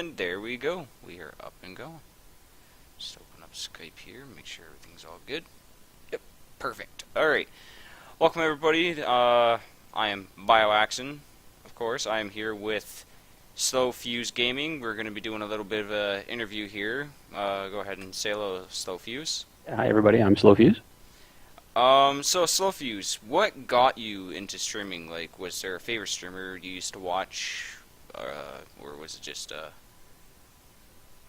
And there we go. We are up and going. Just open up Skype here, make sure everything's all good. Yep, perfect. Alright. Welcome everybody. I am BioAxon, of course. I am here with SlowFuseGaming. We're going to be doing a little bit of an interview here. Go ahead and say hello, SlowFuse. Hi everybody, I'm SlowFuse. So SlowFuse, what got you into streaming? Like, was there a favorite streamer you used to watch, or was it just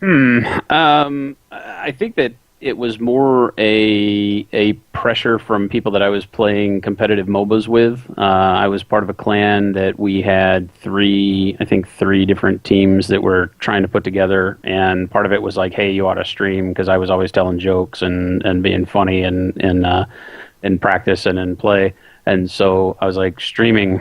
I think that it was more a pressure from people that I was playing competitive MOBAs with. I was part of a clan that we had three different teams that were trying to put together, and part of it was like, hey, you ought to stream, because I was always telling jokes and being funny in practice and in play. And so I was like, streaming,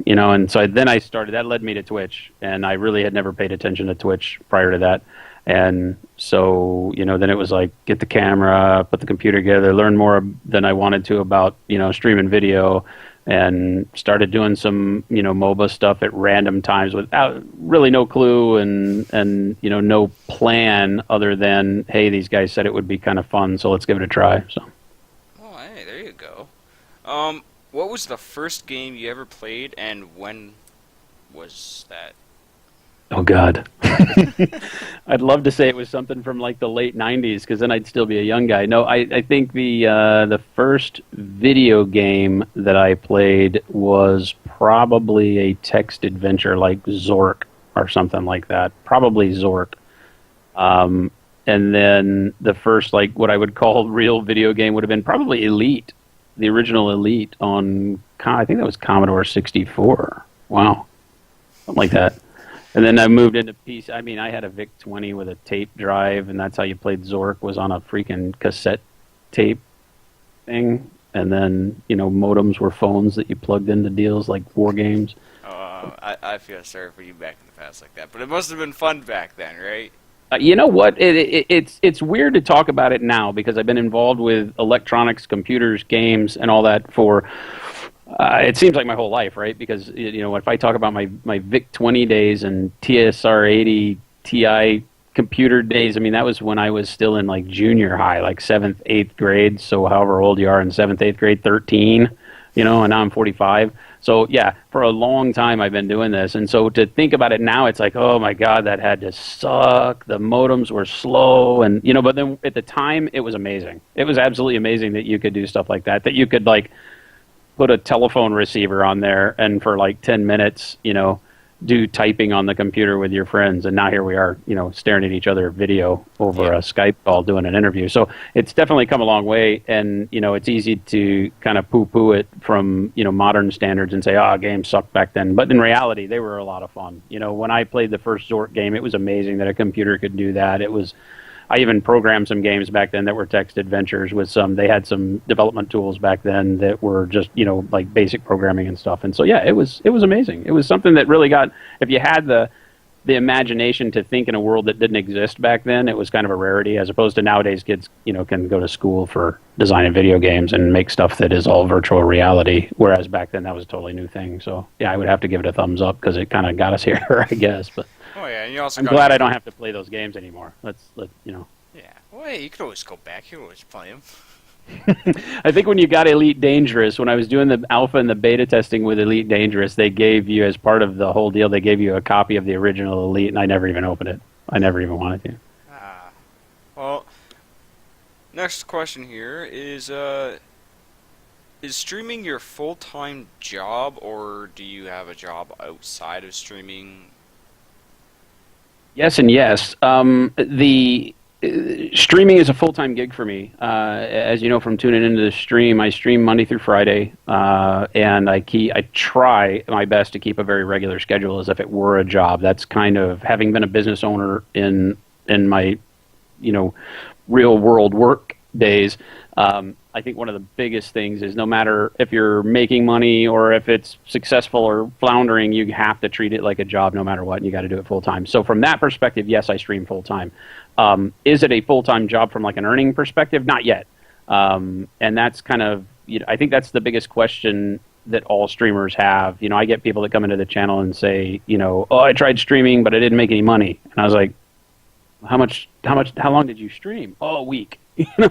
and so then I started, that led me to Twitch, and I really had never paid attention to Twitch prior to that. And so, then it was like, get the camera, put the computer together, learn more than I wanted to about, streaming video, and started doing some, MOBA stuff at random times without really no clue and no plan other than, hey, these guys said it would be kind of fun, so let's give it a try. So. Oh, hey, there you go. What was the first game you ever played, and when was that? Oh, God. I'd love to say it was something from like the late 90s, because then I'd still be a young guy. No, I think the first video game that I played was probably a text adventure like Zork or something like that. Probably Zork. And then the first, like, what I would call real video game would have been probably Elite, the original Elite on, I think that was Commodore 64. Wow. Something like that. And then I moved into PC. I mean, I had a VIC-20 with a tape drive, and that's how you played Zork, was on a freaking cassette tape thing. And then, modems were phones that you plugged into deals like War Games. Oh, I feel sorry for you back in the past like that. But it must have been fun back then, right? You know what? It's weird to talk about it now, because I've been involved with electronics, computers, games, and all that for... it seems like my whole life, right? Because, if I talk about my VIC-20 days and TSR-80 Ti computer days, I mean, that was when I was still in, like, junior high, like 7th, 8th grade. So however old you are in 7th, 8th grade, 13, and now I'm 45. So, yeah, for a long time I've been doing this. And so to think about it now, it's like, oh, my God, that had to suck. The modems were slow. And, but then at the time, it was amazing. It was absolutely amazing that you could do stuff like that you could, like, put a telephone receiver on there and for like 10 minutes, do typing on the computer with your friends. And now here we are, staring at each other video over a Skype call doing an interview. So it's definitely come a long way. And, it's easy to kind of poo-poo it from, modern standards and say, games sucked back then. But in reality, they were a lot of fun. When I played the first Zork game, it was amazing that a computer could do that. I even programmed some games back then that were text adventures with they had some development tools back then that were just, like basic programming and stuff. And so, yeah, it was amazing. It was something that really got, if you had the imagination to think in a world that didn't exist back then, it was kind of a rarity, as opposed to nowadays kids, can go to school for designing video games and make stuff that is all virtual reality. Whereas back then that was a totally new thing. So, yeah, I would have to give it a thumbs up, because it kind of got us here, I guess. But oh, yeah, and you also I'm glad I don't have to play those games anymore. Yeah. Well, hey, you could always go back. You could always play them. I think when you got Elite Dangerous, when I was doing the alpha and the beta testing with Elite Dangerous, they gave you, as part of the whole deal, they gave you a copy of the original Elite, and I never even opened it. I never even wanted to. Well, next question here is streaming your full-time job, or do you have a job outside of streaming? Yes and yes. Streaming is a full-time gig for me. As you know from tuning into the stream, I stream Monday through Friday, and I try my best to keep a very regular schedule as if it were a job. That's kind of, having been a business owner in my, real world work days. I think one of the biggest things is, no matter if you're making money or if it's successful or floundering, you have to treat it like a job no matter what, and you got to do it full time. So from that perspective, yes, I stream full time. Is it a full time job from like an earning perspective? Not yet. And that's kind of, I think that's the biggest question that all streamers have. I get people that come into the channel and say, oh, I tried streaming, but I didn't make any money. And I was like, how long did you stream? Oh, a week.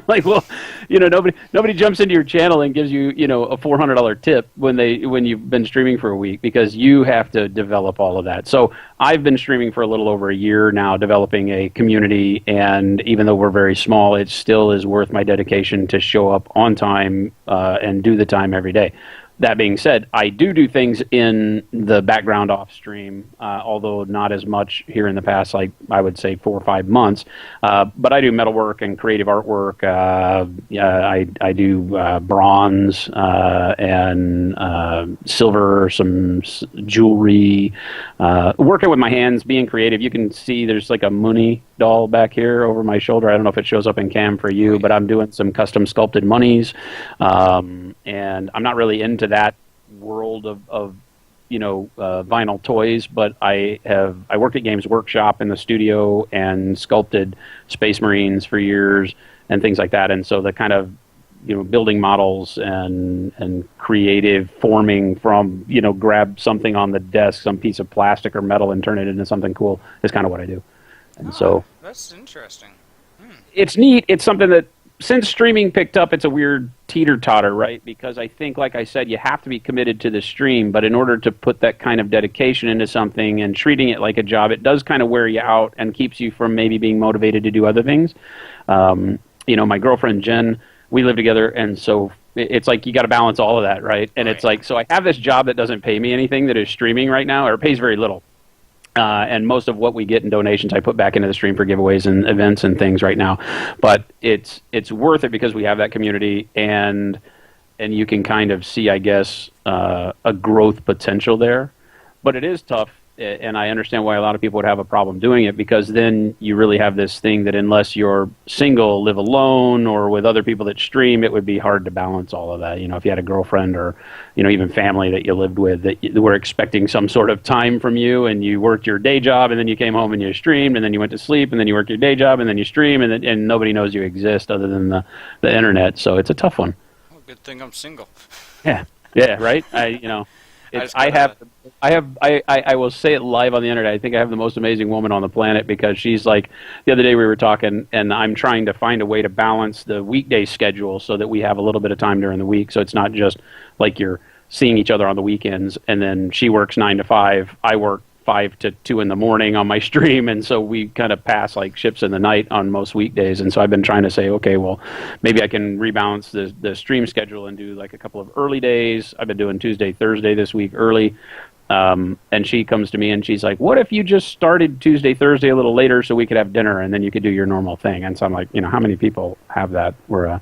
Like, well, nobody jumps into your channel and gives you, a $400 tip when you've been streaming for a week, because you have to develop all of that. So I've been streaming for a little over a year now, developing a community, and even though we're very small, it still is worth my dedication to show up on time and do the time every day. That being said, I do things in the background off stream, although not as much here in the past, like I would say 4 or 5 months. But I do metalwork and creative artwork. I do bronze and silver, some jewelry. Working with my hands, being creative. You can see there's like a Mooney doll back here over my shoulder. I don't know if it shows up in cam for you, but I'm doing some custom sculpted monies. And I'm not really into that world of vinyl toys, but I worked at Games Workshop in the studio and sculpted Space Marines for years and things like that. And so the kind of building models and creative forming from grab something on the desk, some piece of plastic or metal, and turn it into something cool is kind of what I do. And so that's interesting. It's neat. It's something that, since streaming picked up, it's a weird teeter-totter, right? Because I think, like I said, you have to be committed to the stream, but in order to put that kind of dedication into something and treating it like a job, it does kind of wear you out and keeps you from maybe being motivated to do other things. My girlfriend, Jen, we live together, and so it's like you got to balance all of that, right? And it's like, so I have this job that doesn't pay me anything, that is streaming right now, or it pays very little. And most of what we get in donations, I put back into the stream for giveaways and events and things right now. But it's worth it because we have that community, and you can kind of see, I guess, a growth potential there. But it is tough, and I understand why a lot of people would have a problem doing it, because then you really have this thing that unless you're single, live alone, or with other people that stream, it would be hard to balance all of that. If you had a girlfriend or, even family that you lived with that were expecting some sort of time from you, and you worked your day job, and then you came home and you streamed, and then you went to sleep, and then you worked your day job, and then you stream, and nobody knows you exist other than the internet. So it's a tough one. Well, good thing I'm single. Yeah, right. I will say it live on the internet. I think I have the most amazing woman on the planet, because she's like, the other day we were talking, and I'm trying to find a way to balance the weekday schedule so that we have a little bit of time during the week. So it's not just like you're seeing each other on the weekends, and then she works 9 to 5. I work 5 to 2 in the morning on my stream, and so we kind of pass like ships in the night on most weekdays. And so I've been trying to say, okay, well, maybe I can rebalance the stream schedule and do like a couple of early days. I've been doing Tuesday, Thursday this week early. And she comes to me and she's like, what if you just started Tuesday, Thursday a little later so we could have dinner and then you could do your normal thing? And so I'm like, how many people have that where,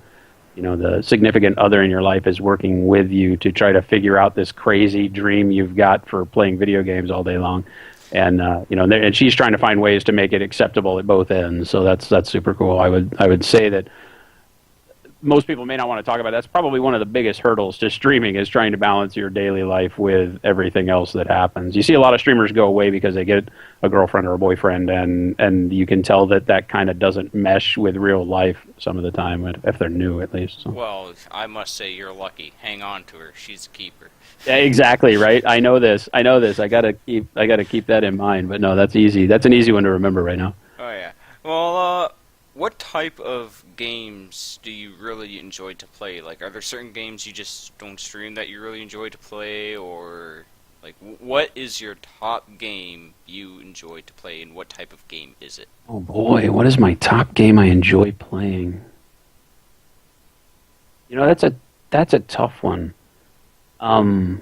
the significant other in your life is working with you to try to figure out this crazy dream you've got for playing video games all day long. And, and she's trying to find ways to make it acceptable at both ends. So that's super cool. I would say that most people may not want to talk about. That's probably one of the biggest hurdles to streaming, is trying to balance your daily life with everything else that happens. You see a lot of streamers go away because they get a girlfriend or a boyfriend, and you can tell that kind of doesn't mesh with real life some of the time, if they're new at least. So. Well, I must say you're lucky. Hang on to her. She's a keeper. Yeah, exactly, right? I know this. I gotta keep that in mind. But no, that's easy. That's an easy one to remember right now. Oh yeah. Well, what type of games do you really enjoy to play? Like, are there certain games you just don't stream that you really enjoy to play, or like, what is your top game you enjoy to play, and what type of game is it? Oh boy, what is my top game I enjoy playing? That's a tough one. For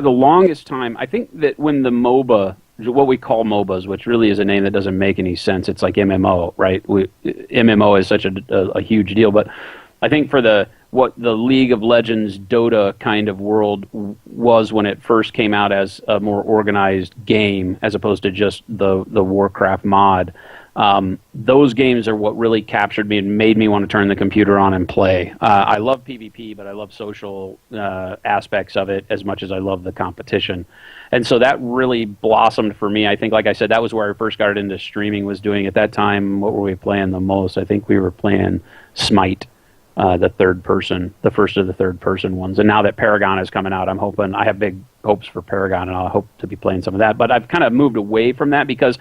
the longest time, I think that when the MOBA, what we call MOBAs, which really is a name that doesn't make any sense, it's like MMO, right? MMO is such a huge deal, but I think for what the League of Legends Dota kind of world was when it first came out as a more organized game, as opposed to just the Warcraft mod. Those games are what really captured me and made me want to turn the computer on and play. I love PvP, but I love social aspects of it as much as I love the competition. And so that really blossomed for me. I think, like I said, that was where I first got into streaming, was doing at that time, what were we playing the most? I think we were playing Smite. the first of the third person ones. And now that Paragon is coming out, I have big hopes for Paragon, and I'll hope to be playing some of that. But I've kind of moved away from that because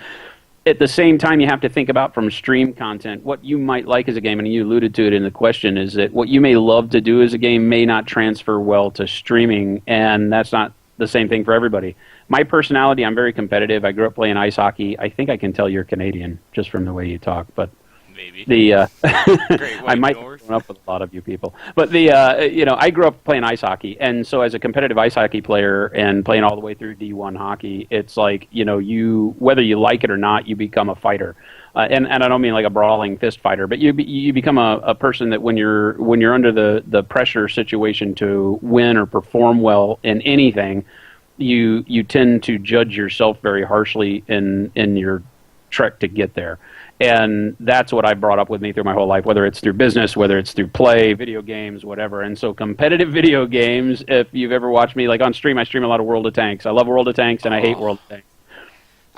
at the same time, you have to think about from stream content what you might like as a game, and you alluded to it in the question, is that what you may love to do as a game may not transfer well to streaming, and that's not the same thing for everybody. My personality, I'm very competitive. I grew up playing ice hockey. I think I can tell you're Canadian just from the way you talk, but Maybe. I might be growing up with a lot of you people, but I grew up playing ice hockey, and so as a competitive ice hockey player and playing all the way through D1 hockey, it's like you whether you like it or not, you become a fighter, and I don't mean like a brawling fist fighter, but you become a person that when you're under the pressure situation to win or perform well in anything, you tend to judge yourself very harshly in your trek to get there. And that's what I've brought up with me through my whole life, whether it's through business, whether it's through play, video games, whatever. And so competitive video games, if you've ever watched me, like on stream, I stream a lot of World of Tanks. I love World of Tanks, and I hate World of Tanks.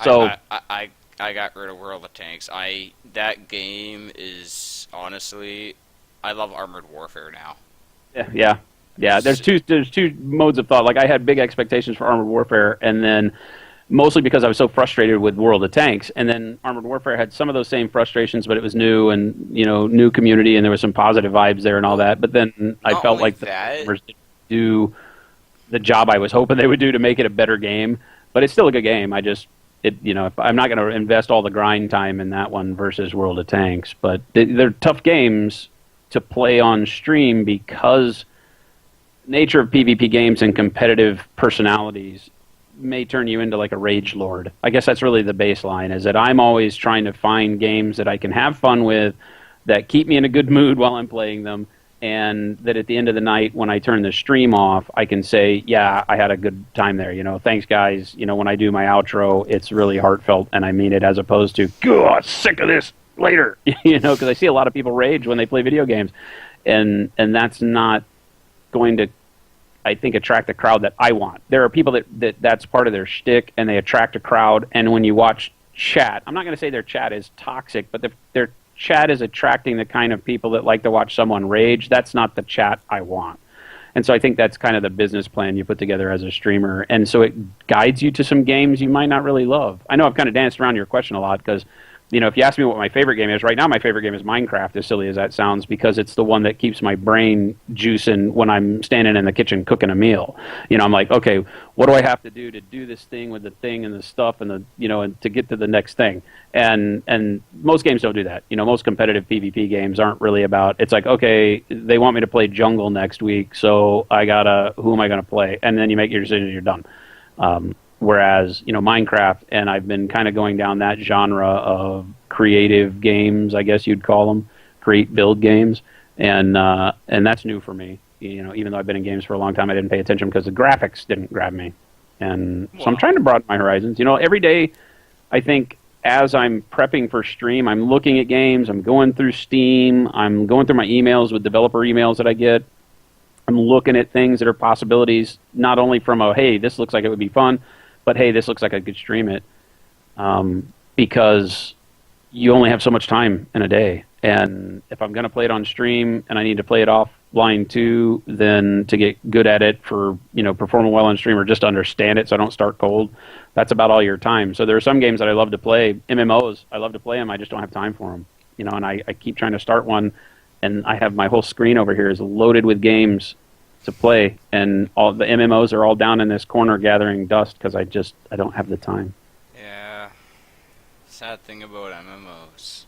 So I got rid of World of Tanks. That game is, honestly, I love Armored Warfare now. Yeah. There's two modes of thought. Like, I had big expectations for Armored Warfare, and then mostly because I was so frustrated with World of Tanks, and then Armored Warfare had some of those same frustrations, but it was new and new community, and there was some positive vibes there and all that. But then I felt like the gamers didn't do the job I was hoping they would do to make it a better game. But it's still a good game. I'm not going to invest all the grind time in that one versus World of Tanks. But they're tough games to play on stream because nature of PvP games and competitive personalities may turn you into like a rage lord. I guess that's really the baseline, is that I'm always trying to find games that I can have fun with, that keep me in a good mood while I'm playing them, and that at the end of the night when I turn the stream off, I can say, yeah, I had a good time there. Thanks guys. When I do my outro, it's really heartfelt and I mean it, as opposed to, God, sick of this later, because I see a lot of people rage when they play video games, and that's not going to, I think, attract the crowd that I want. There are people that's part of their shtick, and they attract a crowd. And when you watch chat, I'm not going to say their chat is toxic, but their chat is attracting the kind of people that like to watch someone rage. That's not the chat I want. And so I think that's kind of the business plan you put together as a streamer. And so it guides you to some games you might not really love. I know I've kind of danced around your question a lot because, if you ask me what my favorite game is, right now my favorite game is Minecraft, as silly as that sounds, because it's the one that keeps my brain juicing when I'm standing in the kitchen cooking a meal. I'm like, okay, what do I have to do this thing with the thing and the stuff and and to get to the next thing? And most games don't do that. Most competitive PvP games aren't really about, it's like, okay, they want me to play jungle next week, so who am I going to play? And then you make your decision and you're done. Whereas, Minecraft, and I've been kind of going down that genre of creative games, I guess you'd call them, create build games, and that's new for me. Even though I've been in games for a long time, I didn't pay attention because the graphics didn't grab me, and so I'm trying to broaden my horizons. Every day, I think as I'm prepping for stream, I'm looking at games, I'm going through Steam, I'm going through my emails with developer emails that I get. I'm looking at things that are possibilities, not only from hey, this looks like it would be fun, but hey, this looks like I could stream it, because you only have so much time in a day. And if I'm going to play it on stream and I need to play it offline too, then to get good at it for, performing well on stream or just to understand it so I don't start cold, that's about all your time. So there are some games that I love to play, MMOs, I love to play them, I just don't have time for them. And I keep trying to start one, and I have my whole screen over here is loaded with games to play, and all the MMOs are all down in this corner gathering dust because I don't have the time. Yeah, sad thing about MMOs.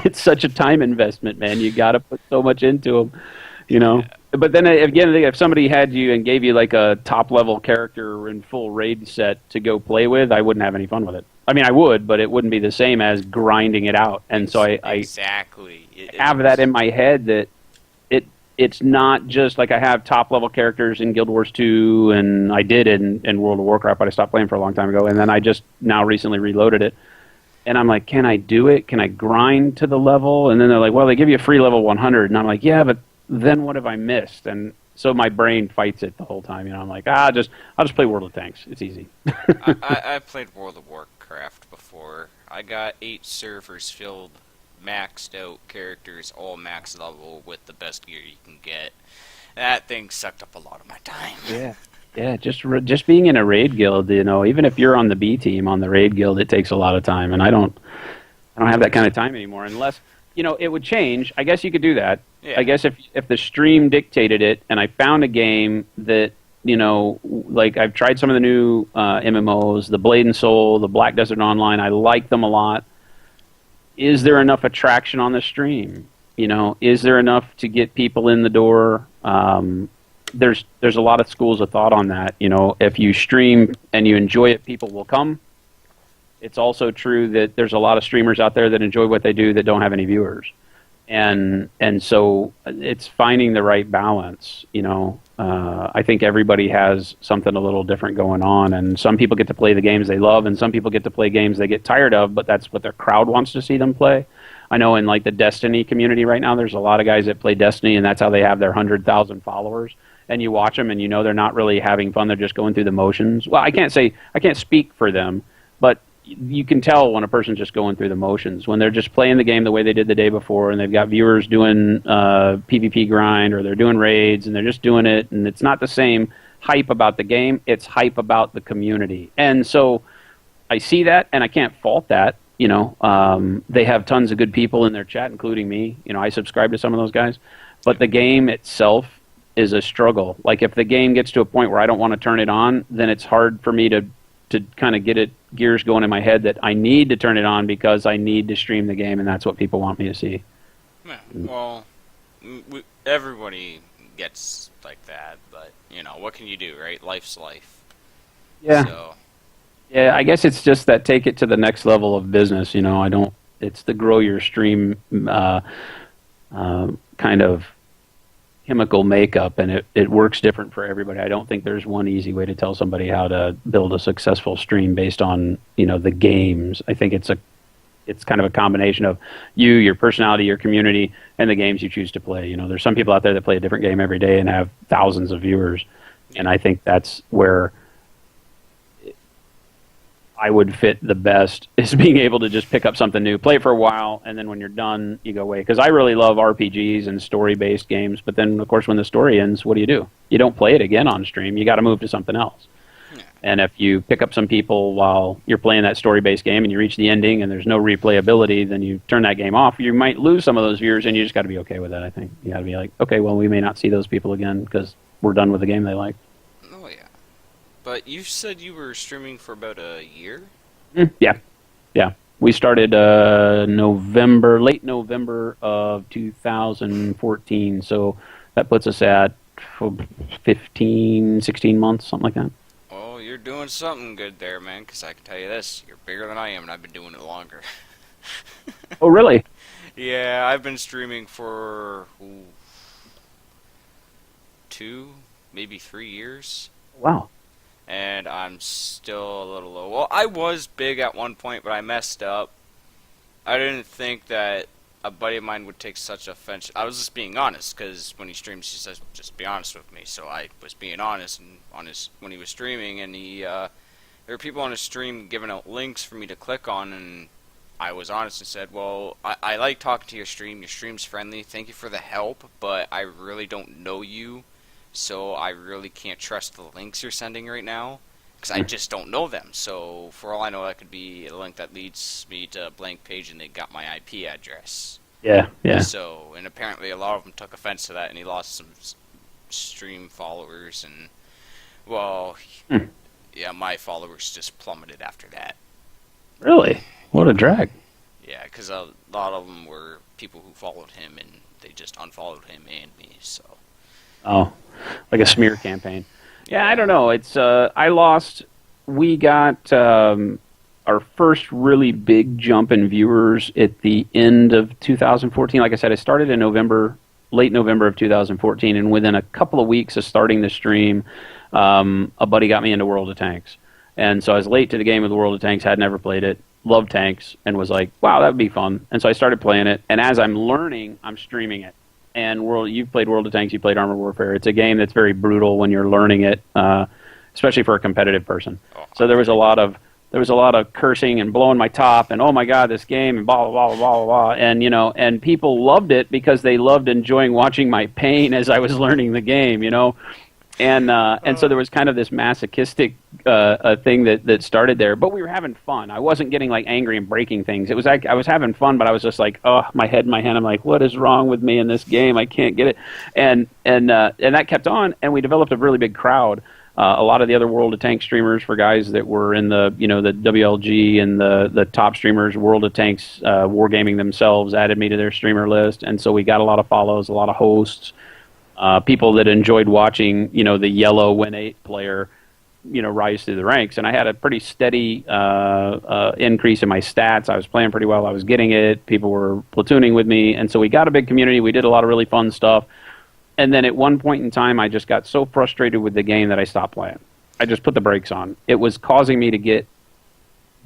It's such a time investment, man. You got to put so much into them, Yeah. But then again, if somebody had you and gave you like a top level character in full raid set to go play with, I wouldn't have any fun with it. I mean, I would, but it wouldn't be the same as grinding it out. And so I have that in my head that it's not just like I have top-level characters in Guild Wars 2, and I did in World of Warcraft, but I stopped playing for a long time ago, and then I just now recently reloaded it. And I'm like, can I do it? Can I grind to the level? And then they're like, well, they give you a free level 100. And I'm like, yeah, but then what have I missed? And so my brain fights it the whole time. I'm like, I'll just play World of Tanks. It's easy. I played World of Warcraft before. I got 8 servers filled maxed out characters, all max level with the best gear you can get. That thing sucked up a lot of my time. Yeah. Yeah, just being in a raid guild, even if you're on the B team on the raid guild, it takes a lot of time, and I don't have that kind of time anymore. Unless it would change. I guess you could do that. Yeah. I guess if the stream dictated it, and I found a game that like I've tried some of the new MMOs, the Blade and Soul, the Black Desert Online. I like them a lot. Is there enough attraction on the stream? Is there enough to get people in the door? There's a lot of schools of thought on that. If you stream and you enjoy it, people will come. It's also true that there's a lot of streamers out there that enjoy what they do that don't have any viewers, and so it's finding the right balance. I think everybody has something a little different going on, and some people get to play the games they love, and some people get to play games they get tired of, but that's what their crowd wants to see them play. I know in like the Destiny community right now, there's a lot of guys that play Destiny, and that's how they have their 100,000 followers. And you watch them, and they're not really having fun. They're just going through the motions. Well, I can't speak for them, but you can tell when a person's just going through the motions. When they're just playing the game the way they did the day before, and they've got viewers doing PvP grind, or they're doing raids, and they're just doing it, and it's not the same hype about the game. It's hype about the community. And so I see that, and I can't fault that. They have tons of good people in their chat, including me. I subscribe to some of those guys. But the game itself is a struggle. Like if the game gets to a point where I don't want to turn it on, then it's hard for me to kind of get gears going in my head that I need to turn it on because I need to stream the game, and that's what people want me to see. Yeah, well, everybody gets like that, but what can you do, right? Life's life. Yeah. So. Yeah, I guess it's just that take it to the next level of business. It's the grow your stream kind of chemical makeup, and it works different for everybody. I don't think there's one easy way to tell somebody how to build a successful stream based on the games. I think it's kind of a combination of your personality, your community, and the games you choose to play. There's some people out there that play a different game every day and have thousands of viewers, and I think that's where I would fit the best, is being able to just pick up something new, play it for a while, and then when you're done, you go away. Because I really love RPGs and story-based games, but then, of course, when the story ends, what do? You don't play it again on stream. You got to move to something else. Yeah. And if you pick up some people while you're playing that story-based game and you reach the ending and there's no replayability, then you turn that game off. You might lose some of those viewers, and you just got to be okay with that, I think. You got to be like, okay, well, we may not see those people again because we're done with the game they like. Oh, yeah. But you said you were streaming for about a year? Yeah. We started late November of 2014, so that puts us at 15, 16 months, something like that. Oh, you're doing something good there, man, because I can tell you this, you're bigger than I am, and I've been doing it longer. Oh, really? Yeah, I've been streaming for 2, maybe 3 years. Wow. And I'm still a little low. Well, I was big at one point, but I messed up. I didn't think that a buddy of mine would take such offense. I was just being honest, because when he streams, he says, just be honest with me. So I was being honest and when he was streaming, and there were people on his stream giving out links for me to click on, and I was honest and said, well, I like talking to your stream. Your stream's friendly. Thank you for the help, but I really don't know you. So I really can't trust the links you're sending right now, because I just don't know them. So for all I know, that could be a link that leads me to a blank page and they got my IP address. Yeah. So, and apparently a lot of them took offense to that, and he lost some stream followers, and, well, yeah, my followers just plummeted after that. Really? What a drag. Yeah, because a lot of them were people who followed him, and they just unfollowed him and me, so. Oh, like a smear campaign. Yeah, I don't know. It's we got our first really big jump in viewers at the end of 2014. Like I said, I started in late November of 2014, and within a couple of weeks of starting the stream, a buddy got me into World of Tanks. And so I was late to the game of the World of Tanks, had never played it, loved tanks, and was like, wow, that would be fun. And so I started playing it, and as I'm learning, I'm streaming it. And you've played World of Tanks, you played Armored Warfare. It's a game that's very brutal when you're learning it, especially for a competitive person. So there was a lot of there was a lot of cursing and blowing my top and oh my god this game and blah blah blah blah blah, and and people loved it because they loved enjoying watching my pain as I was learning the game, and so there was kind of this masochistic thing that started there, but we were having fun. I wasn't getting like angry and breaking things. It was like I was having fun, but I was just like, oh, my head in my hand. I'm like, what is wrong with me in this game? I can't get it, and that kept on, and we developed a really big crowd. A lot of the other World of Tanks streamers, for guys that were in the the WLG and the top streamers, World of Tanks, Wargaming themselves, added me to their streamer list, and so we got a lot of follows, a lot of hosts, people that enjoyed watching the yellow Win 8 player rise through the ranks. And I had a pretty steady increase in my stats. I was playing pretty well. I was getting it. People were platooning with me, and so we got a big community. We did a lot of really fun stuff. And then at one point in time, I just got so frustrated with the game that I stopped playing. I just put the brakes on. It was causing me to get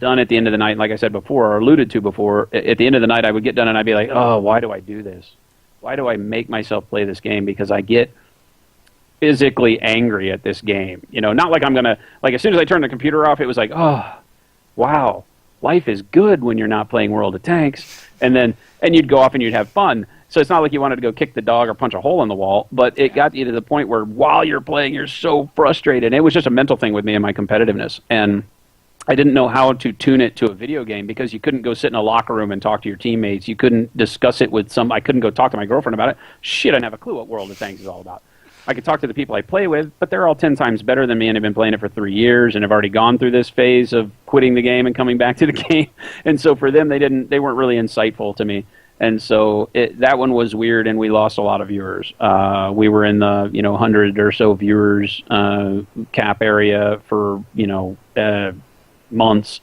done at the end of the night, like I said before, or alluded to before. At the end of the night, I would get done and I'd be like, oh, why do I do this? Why do I make myself play this game? Because I get physically angry at this game. Not like I'm going to, like as soon as I turn the computer off, it was like, oh, wow, life is good when you're not playing World of Tanks. And you'd go off and you'd have fun. So it's not like you wanted to go kick the dog or punch a hole in the wall, but it got you to the point where while you're playing, you're so frustrated. It was just a mental thing with me and my competitiveness. And I didn't know how to tune it to a video game because you couldn't go sit in a locker room and talk to your teammates. You couldn't discuss it with I couldn't go talk to my girlfriend about it. Shit, I didn't have a clue what World of Tanks is all about. I could talk to the people I play with, but they're all 10 times better than me and have been playing it for 3 years and have already gone through this phase of quitting the game and coming back to the game. And so for them, they weren't really insightful to me. And so that one was weird, and we lost a lot of viewers. We were in the 100 or so viewers cap area for months,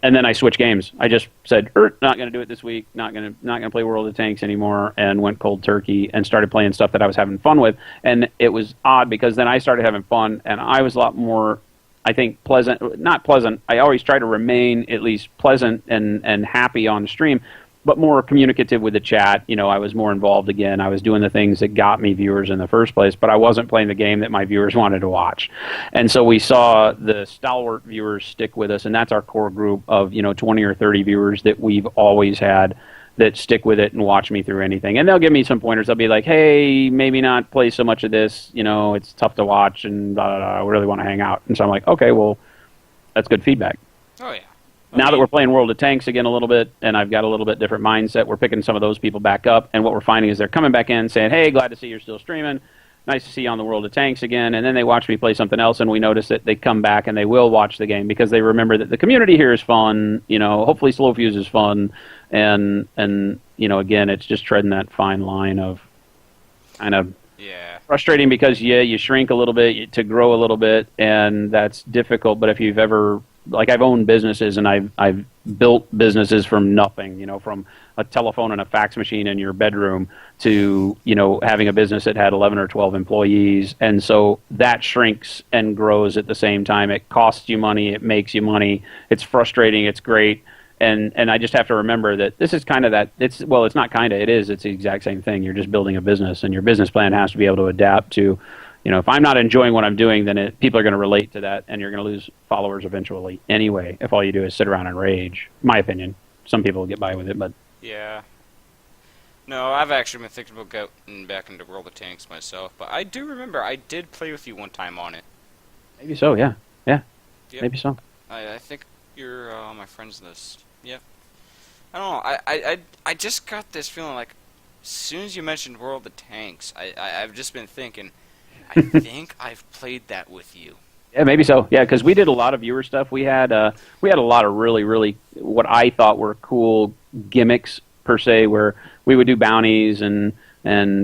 and then I switched games. I just said, not going to do it this week. Not going to play World of Tanks anymore, and went cold turkey and started playing stuff that I was having fun with. And it was odd because then I started having fun, and I was a lot more, I think, pleasant. Not pleasant. I always try to remain at least pleasant and happy on stream, but more communicative with the chat. I was more involved again. I was doing the things that got me viewers in the first place, but I wasn't playing the game that my viewers wanted to watch. And so we saw the stalwart viewers stick with us, and that's our core group of 20 or 30 viewers that we've always had that stick with it and watch me through anything. And they'll give me some pointers. They'll be like, hey, maybe not play so much of this. It's tough to watch, and blah, blah, blah. I really want to hang out. And so I'm like, okay, well, that's good feedback. Oh, yeah. Now that we're playing World of Tanks again a little bit, and I've got a little bit different mindset, we're picking some of those people back up, and what we're finding is they're coming back in saying, hey, glad to see you're still streaming. Nice to see you on the World of Tanks again. And then they watch me play something else, and we notice that they come back and they will watch the game because they remember that the community here is fun. Hopefully SlowFuse is fun. And again, it's just treading that fine line of kind of frustrating because, you shrink a little bit to grow a little bit, and that's difficult. But if you've ever... Like I've owned businesses and I've built businesses from nothing, from a telephone and a fax machine in your bedroom to, having a business that had 11 or 12 employees. And so that shrinks and grows at the same time. It costs you money. It makes you money. It's frustrating. It's great. And I just have to remember that this is kind of that. It's not kind of, it is. It's the exact same thing. You're just building a business, and your business plan has to be able to adapt to, if I'm not enjoying what I'm doing, then people are going to relate to that, and you're going to lose followers eventually anyway if all you do is sit around and rage. My opinion. Some people will get by with it, but... Yeah. No, I've actually been thinking about getting back into World of Tanks myself, but I do remember I did play with you one time on it. Maybe so, yeah. Yeah, yep. Maybe so. I think you're on my friends list. Yep. I don't know. I just got this feeling like as soon as you mentioned World of Tanks, I've just been thinking... I think I've played that with you. Yeah, maybe so. Yeah, because we did a lot of viewer stuff. We had a lot of really, really what I thought were cool gimmicks per se, where we would do bounties and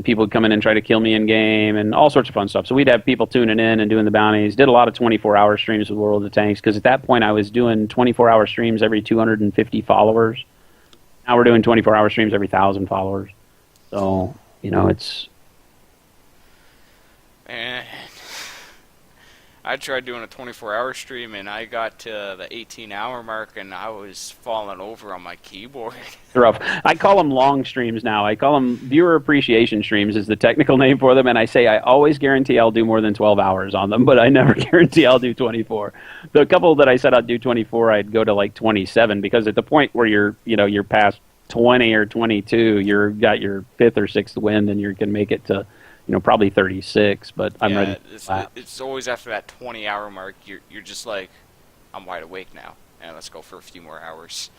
people would come in and try to kill me in game and all sorts of fun stuff. So we'd have people tuning in and doing the bounties. Did a lot of 24-hour streams with World of Tanks because at that point I was doing 24-hour streams every 250 followers. Now we're doing 24-hour streams every 1,000 followers. So it's. And I tried doing a 24-hour stream, and I got to the 18-hour mark, and I was falling over on my keyboard. It's rough. I call them long streams now. I call them viewer appreciation streams is the technical name for them, and I say I always guarantee I'll do more than 12 hours on them, but I never guarantee I'll do 24. The couple that I said I'd do 24, I'd go to like 27, because at the point where you're past 20 or 22, you've got your fifth or sixth wind, and you can make it to probably 36, but I'm ready to it's always after that 20-hour mark, you're just like, I'm wide awake now, and let's go for a few more hours.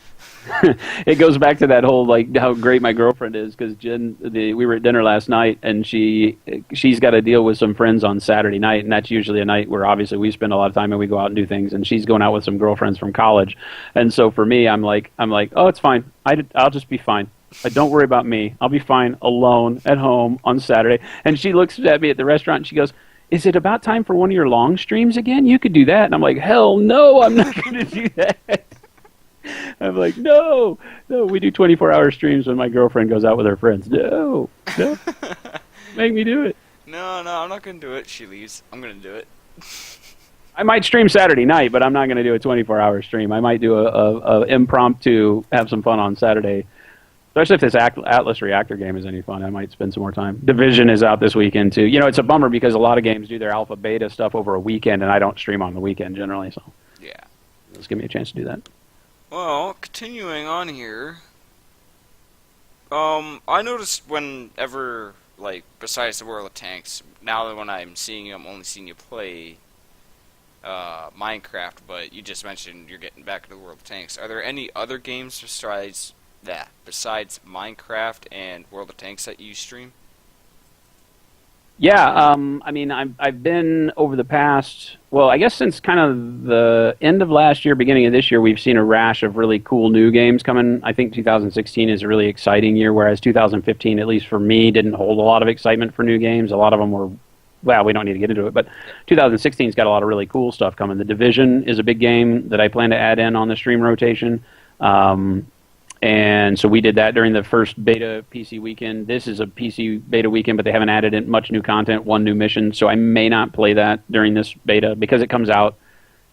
It goes back to that whole, like, how great my girlfriend is, because we were at dinner last night, and she's got to deal with some friends on Saturday night, and that's usually a night where obviously we spend a lot of time and we go out and do things, and she's going out with some girlfriends from college. And so for me, I'm like, oh, it's fine. I'll just be fine. Don't worry about me. I'll be fine alone at home on Saturday. And she looks at me at the restaurant and she goes, is it about time for one of your long streams again? You could do that. And I'm like, hell no, I'm not going to do that. I'm like, no, we do 24-hour streams when my girlfriend goes out with her friends. No, make me do it. No, I'm not going to do it. She leaves. I'm going to do it. I might stream Saturday night, but I'm not going to do a 24-hour stream. I might do a impromptu, have some fun on Saturday. Especially if this Atlas Reactor game is any fun, I might spend some more time. Division is out this weekend, too. It's a bummer because a lot of games do their alpha beta stuff over a weekend, and I don't stream on the weekend generally, so... Yeah. Let's give me a chance to do that. Well, continuing on here... I noticed whenever, like, besides the World of Tanks, now that when I'm seeing you, I'm only seeing you play... Minecraft, but you just mentioned you're getting back into the World of Tanks. Are there any other games besides Minecraft and World of Tanks that you stream? Yeah, I mean, I've been over the past, well, I guess since kind of the end of last year, beginning of this year, we've seen a rash of really cool new games coming. I think 2016 is a really exciting year, whereas 2015, at least for me, didn't hold a lot of excitement for new games. A lot of them were, well, we don't need to get into it, but 2016's got a lot of really cool stuff coming. The Division is a big game that I plan to add in on the stream rotation. And so we did that during the first beta PC weekend. This is a PC beta weekend, but they haven't added in much new content, one new mission. So I may not play that during this beta because it comes out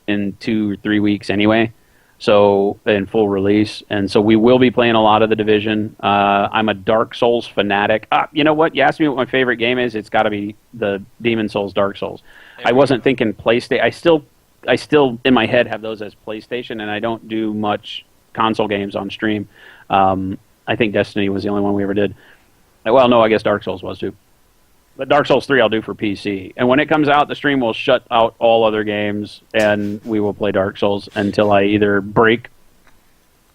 in 2 or 3 weeks anyway. So in full release. And so we will be playing a lot of the Division. I'm a Dark Souls fanatic. You know what? You asked me what my favorite game is. It's got to be the Demon Souls, Dark Souls. I wasn't thinking PlayStation. I still in my head have those as PlayStation, and I don't do much console games on stream. I think Destiny was the only one we ever did. Well, no, I guess Dark Souls was too. But Dark Souls 3 I'll do for PC. And when it comes out, the stream will shut out all other games, and we will play Dark Souls until I either break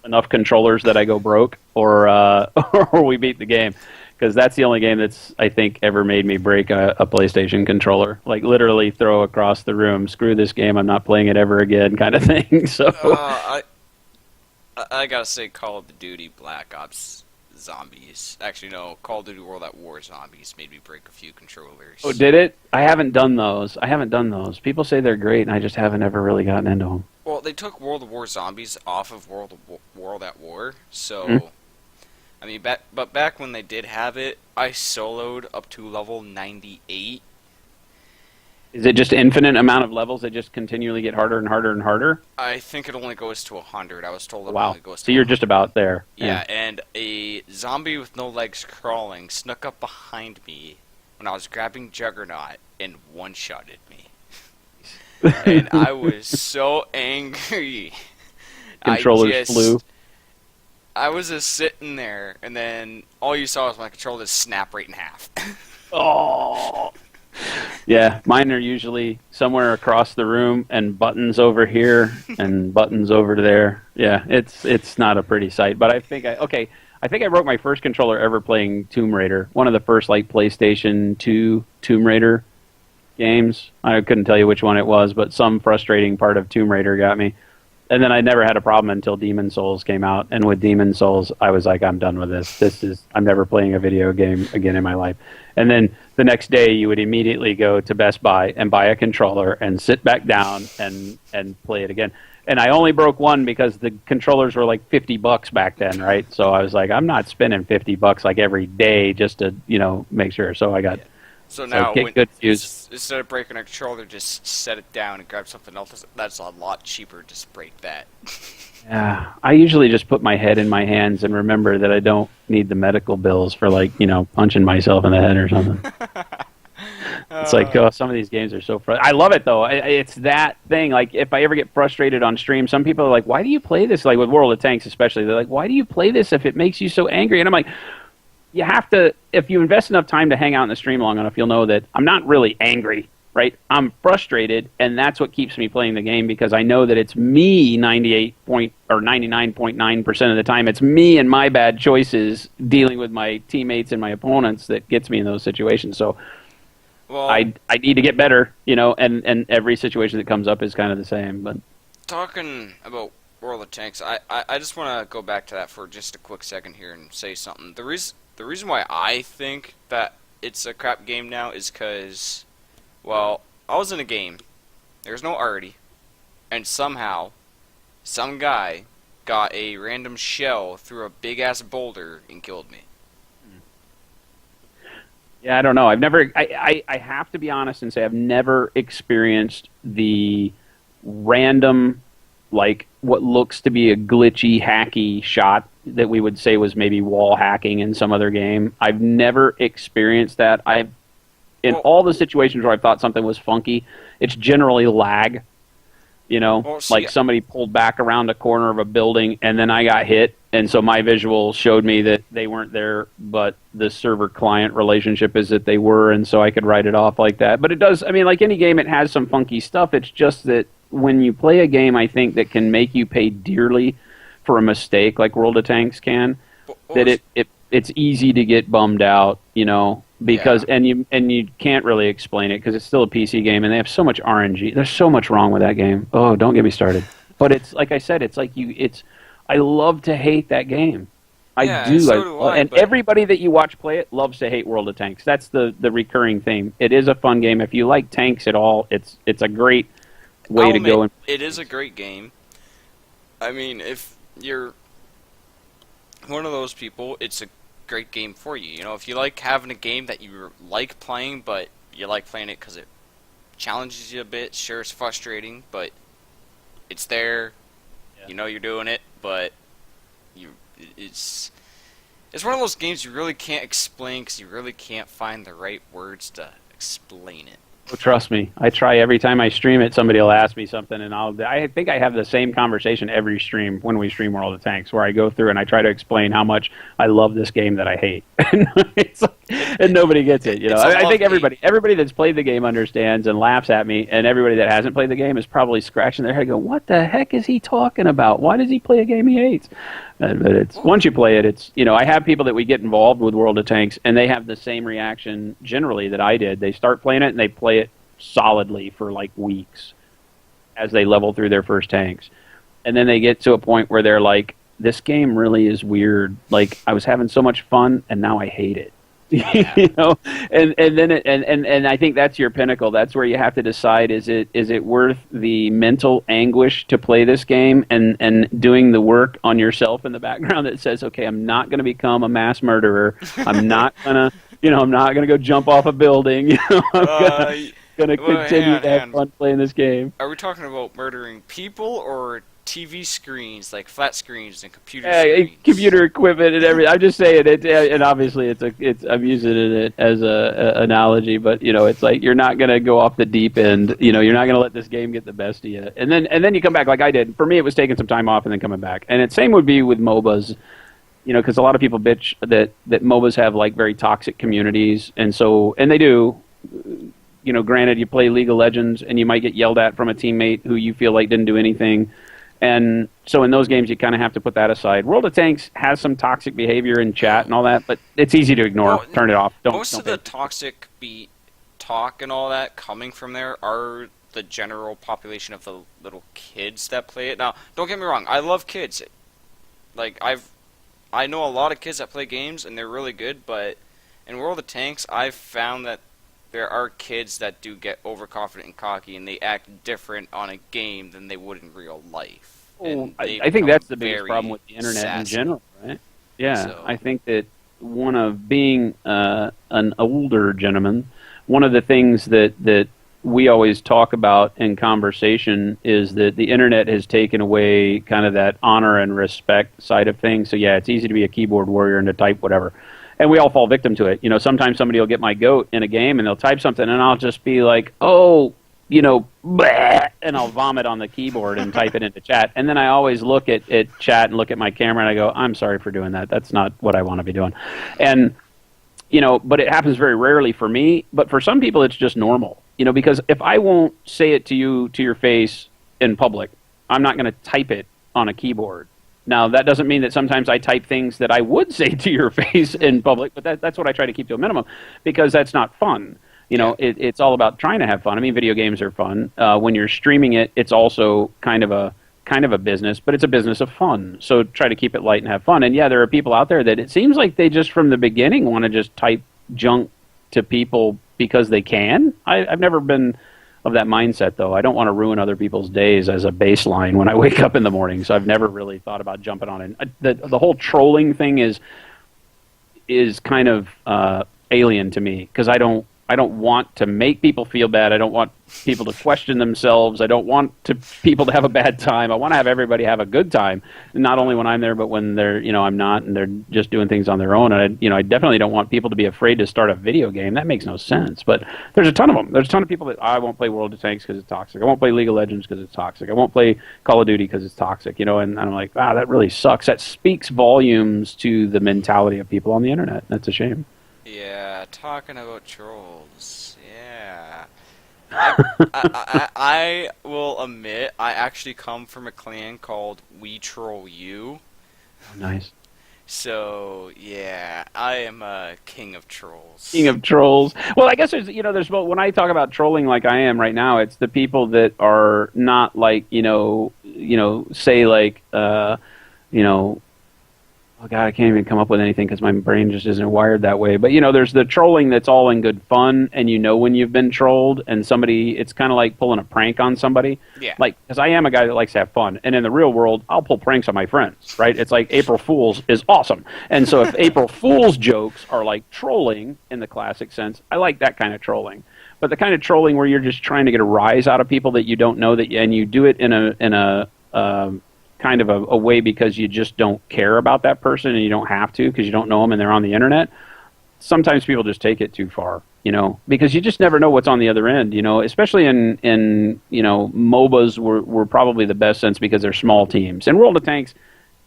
enough controllers that I go broke, or or we beat the game. Because that's the only game that's, I think, ever made me break a PlayStation controller. Like, literally throw across the room, screw this game, I'm not playing it ever again, kind of thing. So I gotta say, Call of Duty Black Ops Zombies. Actually, no, Call of Duty World at War Zombies made me break a few controllers. Oh, did it? I haven't done those. People say they're great, and I just haven't ever really gotten into them. Well, they took World of War Zombies off of World at War, so... I mean, back when they did have it, I soloed up to level 98. Is it just infinite amount of levels that just continually get harder and harder and harder? I think it only goes to 100. I was told it wow. only goes to So you're just about there. Yeah, and a zombie with no legs crawling snuck up behind me when I was grabbing Juggernaut and one-shotted me. And I was so angry. Controllers flew. I was just sitting there, and then all you saw was my controller just snap right in half. Oh. Yeah, mine are usually somewhere across the room, and buttons over here, and buttons over there. Yeah, it's not a pretty sight. But I think I broke my first controller ever playing Tomb Raider, one of the first like PlayStation 2 Tomb Raider games. I couldn't tell you which one it was, but some frustrating part of Tomb Raider got me. And then I never had a problem until Demon Souls came out. And with Demon Souls, I was like, I'm done with this. I'm never playing a video game again in my life. And then the next day, you would immediately go to Best Buy and buy a controller and sit back down and play it again. And I only broke one because the controllers were like $50 back then, right? So I was like, I'm not spending $50 like every day just to, make sure. So I got So So now, get good fuse. instead of breaking a controller, just set it down and grab something else. That's a lot cheaper. Just break that. Yeah, I usually just put my head in my hands and remember that I don't need the medical bills for like punching myself in the head or something. It's like, oh, some of these games are so frustrating. I love it though. It's that thing. Like, if I ever get frustrated on stream, some people are like, "Why do you play this?" Like with World of Tanks, especially, they're like, "Why do you play this if it makes you so angry?" And I'm like, you have to. If you invest enough time to hang out in the stream long enough, you'll know that I'm not really angry, right? I'm frustrated, and that's what keeps me playing the game because I know that it's me 99.9% of the time. It's me and my bad choices dealing with my teammates and my opponents that gets me in those situations. So. Well, I need to get better, and every situation that comes up is kind of the same. But talking about World of Tanks, I just want to go back to that for just a quick second here and say something. The reason why I think that it's a crap game now is because, well, I was in a game, there's no arty, and somehow, some guy got a random shell through a big-ass boulder and killed me. yeah, I don't know. I've never. I have to be honest and say I've never experienced the random, like what looks to be a glitchy, hacky shot that we would say was maybe wall hacking in some other game. I've never experienced that. In all the situations where I thought something was funky, it's generally lag. Like somebody pulled back around a corner of a building and then I got hit, and so my visual showed me that they weren't there, but the server-client relationship is that they were, and so I could write it off like that. But it does, I mean, like any game, it has some funky stuff. It's just that when you play a game, I think, that can make you pay dearly for a mistake, like World of Tanks can, that it's easy to get bummed out, because and you can't really explain it because it's still a PC game and they have so much RNG. There's so much wrong with that game. Oh, don't get me started. But it's like I said, it's like I love to hate that game. I do. So do I, and everybody that you watch play it loves to hate World of Tanks. That's the recurring theme. It is a fun game. If you like tanks at all, it's a great way to go. It is a great game. I mean, if you're one of those people, it's a great game for you. If you like having a game that you like playing, but you like playing it because it challenges you a bit. Sure, it's frustrating, but it's there. Yeah. You're doing it, but it's one of those games you really can't explain because you really can't find the right words to explain it. Oh, trust me, I try every time I stream it. Somebody will ask me something, and I think I have the same conversation every stream when we stream World of Tanks, where I go through and I try to explain how much I love this game that I hate, and nobody gets it. I think everybody that's played the game understands and laughs at me, and everybody that hasn't played the game is probably scratching their head, going, "What the heck is he talking about? Why does he play a game he hates?" But it's once you play it, it's I have people that we get involved with World of Tanks, and they have the same reaction generally that I did. They start playing it and they play it solidly for like weeks as they level through their first tanks, and then they get to a point where they're like, "This game really is weird. Like I was having so much fun, and now I hate it." Yeah. and then and I think that's your pinnacle. That's where you have to decide: is it worth the mental anguish to play this game and doing the work on yourself in the background that says, okay, I'm not going to become a mass murderer. I'm not gonna I'm not gonna go jump off a building. I'm gonna continue to have fun playing this game. Are we talking about murdering people or TV screens, like flat screens and computer screens? Computer equipment and everything. I'm just saying it, and obviously I'm using it as a analogy, but it's like you're not gonna go off the deep end. You're not gonna let this game get the best of you, and then you come back like I did. For me, it was taking some time off and then coming back, and same would be with MOBAs. Because a lot of people bitch that MOBAs have like very toxic communities, and they do. Granted, you play League of Legends and you might get yelled at from a teammate who you feel like didn't do anything. And so in those games, you kind of have to put that aside. World of Tanks has some toxic behavior in chat and all that, but it's easy to ignore. Turn it off. Don't of the toxic talk and all that coming from there are the general population of the little kids that play it. Now, don't get me wrong. I love kids. Like, I know a lot of kids that play games, and they're really good, but in World of Tanks, I've found that there are kids that do get overconfident and cocky, and they act different on a game than they would in real life. I think that's the biggest problem with the internet in general, right? Yeah, so. I think that one of being an older gentleman, one of the things that we always talk about in conversation is that the internet has taken away kind of that honor and respect side of things. So yeah, it's easy to be a keyboard warrior and to type whatever. And we all fall victim to it. You know, sometimes somebody will get my goat in a game and they'll type something and I'll just be like, oh, you know, bleh, and I'll vomit on the keyboard and type it into chat. And then I always look at chat and look at my camera and I go, I'm sorry for doing that. That's not what I want to be doing. And, you know, but it happens very rarely for me. But for some people, it's just normal. You know, because if I won't say it to you to your face in public, I'm not going to type it on a keyboard. Now, that doesn't mean that sometimes I type things that I would say to your face in public, but that's what I try to keep to a minimum because that's not fun. You know, it's all about trying to have fun. I mean, video games are fun. When you're streaming it, it's also kind of a business, but it's a business of fun. So try to keep it light and have fun. And yeah, there are people out there that it seems like they just from the beginning want to just type junk to people because they can. I've never been of that mindset, though. I don't want to ruin other people's days as a baseline when I wake up in the morning, so I've never really thought about jumping on it. The whole trolling thing is kind of alien to me because I don't want to make people feel bad. I don't want people to question themselves. I don't want people to have a bad time. I want to have everybody have a good time, not only when I'm there, but when they're, you know, I'm not, and they're just doing things on their own. And I definitely don't want people to be afraid to start a video game. That makes no sense. But there's a ton of them. There's a ton of people that I won't play World of Tanks because it's toxic. I won't play League of Legends because it's toxic. I won't play Call of Duty because it's toxic. You know, and I'm like, wow, that really sucks. That speaks volumes to the mentality of people on the internet. That's a shame. Yeah, talking about trolls. Yeah. I will admit, I actually come from a clan called We Troll You. Oh, nice. So, yeah, I am a king of trolls. King of trolls. Well, I guess there's when I talk about trolling like I am right now, it's the people that are not like, say like, oh God, I can't even come up with anything because my brain just isn't wired that way. But, there's the trolling that's all in good fun, and when you've been trolled, and it's kind of like pulling a prank on somebody. Yeah. Like, because I am a guy that likes to have fun, and in the real world, I'll pull pranks on my friends, right? It's like April Fool's is awesome. And so if April Fool's jokes are like trolling in the classic sense, I like that kind of trolling. But the kind of trolling where you're just trying to get a rise out of people that you don't know, and you do it in a kind of a way because you just don't care about that person and you don't have to because you don't know them and they're on the internet. Sometimes people just take it too far, because you just never know what's on the other end, especially in MOBAs were probably the best sense because they're small teams. In World of Tanks,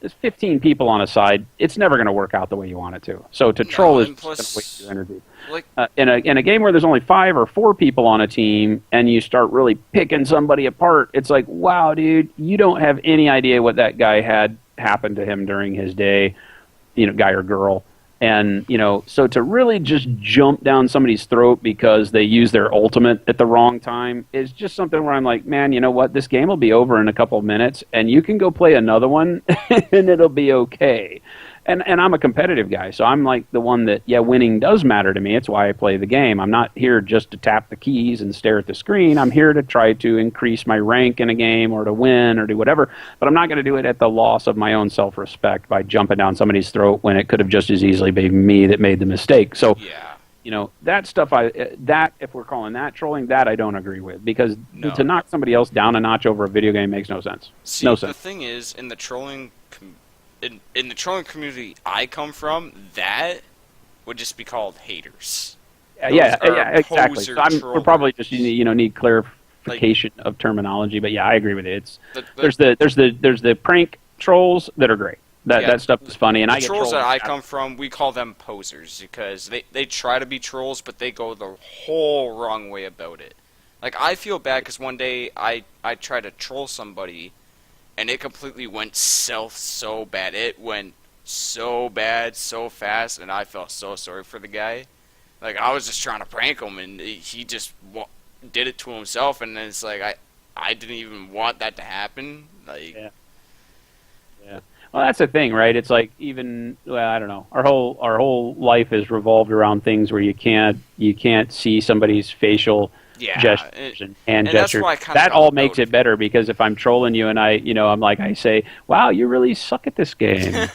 there's 15 people on a side. It's never going to work out the way you want it to. So to troll is going to waste your energy. Like, in a game where there's only 5 or 4 people on a team and you start really picking somebody apart, it's like, wow, dude, you don't have any idea what that guy had happen to him during his day, guy or girl. And, so to really just jump down somebody's throat because they use their ultimate at the wrong time is just something where I'm like, man, you know what? This game will be over in a couple of minutes and you can go play another one and it'll be okay. And I'm a competitive guy, so I'm like the one that, winning does matter to me. It's why I play the game. I'm not here just to tap the keys and stare at the screen. I'm here to try to increase my rank in a game or to win or do whatever. But I'm not going to do it at the loss of my own self-respect by jumping down somebody's throat when it could have just as easily been me that made the mistake. So, that stuff, if we're calling that trolling, that I don't agree with. Because to knock somebody else down a notch over a video game makes no sense. No sense. The thing is, in the trolling in the trolling community I come from, that would just be called haters. Yeah, exactly. So we're probably just need clarification of terminology, but yeah, I agree with it. There's the prank trolls that are great. That stuff is funny, and I get trolls that I come from. We call them posers because they try to be trolls, but they go the whole wrong way about it. Like, I feel bad because one day I tried to troll somebody. And it completely went south so bad. It went so bad, so fast, and I felt so sorry for the guy. Like, I was just trying to prank him, and he just did it to himself, and then it's like, I didn't even want that to happen. Like, yeah. Well, that's the thing, right? It's like I don't know. Our whole life is revolved around things where you can't see somebody's facial gestures and hand gestures. That all makes it better because if I'm trolling you and I say, wow, you really suck at this game.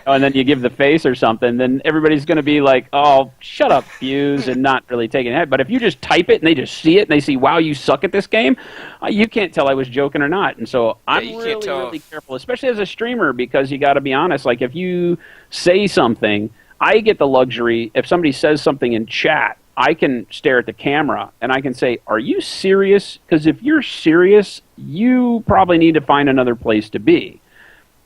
and then you give the face or something, then everybody's going to be like, "Oh, shut up, Fuse," and not really taking it. But if you just type it and they just see it and they see, "Wow, you suck at this game," you can't tell I was joking or not. And so I'm really careful, especially as a streamer, because you got to be honest. Like if you say something, I get the luxury. If somebody says something in chat, I can stare at the camera and I can say, "Are you serious?" Because if you're serious, you probably need to find another place to be.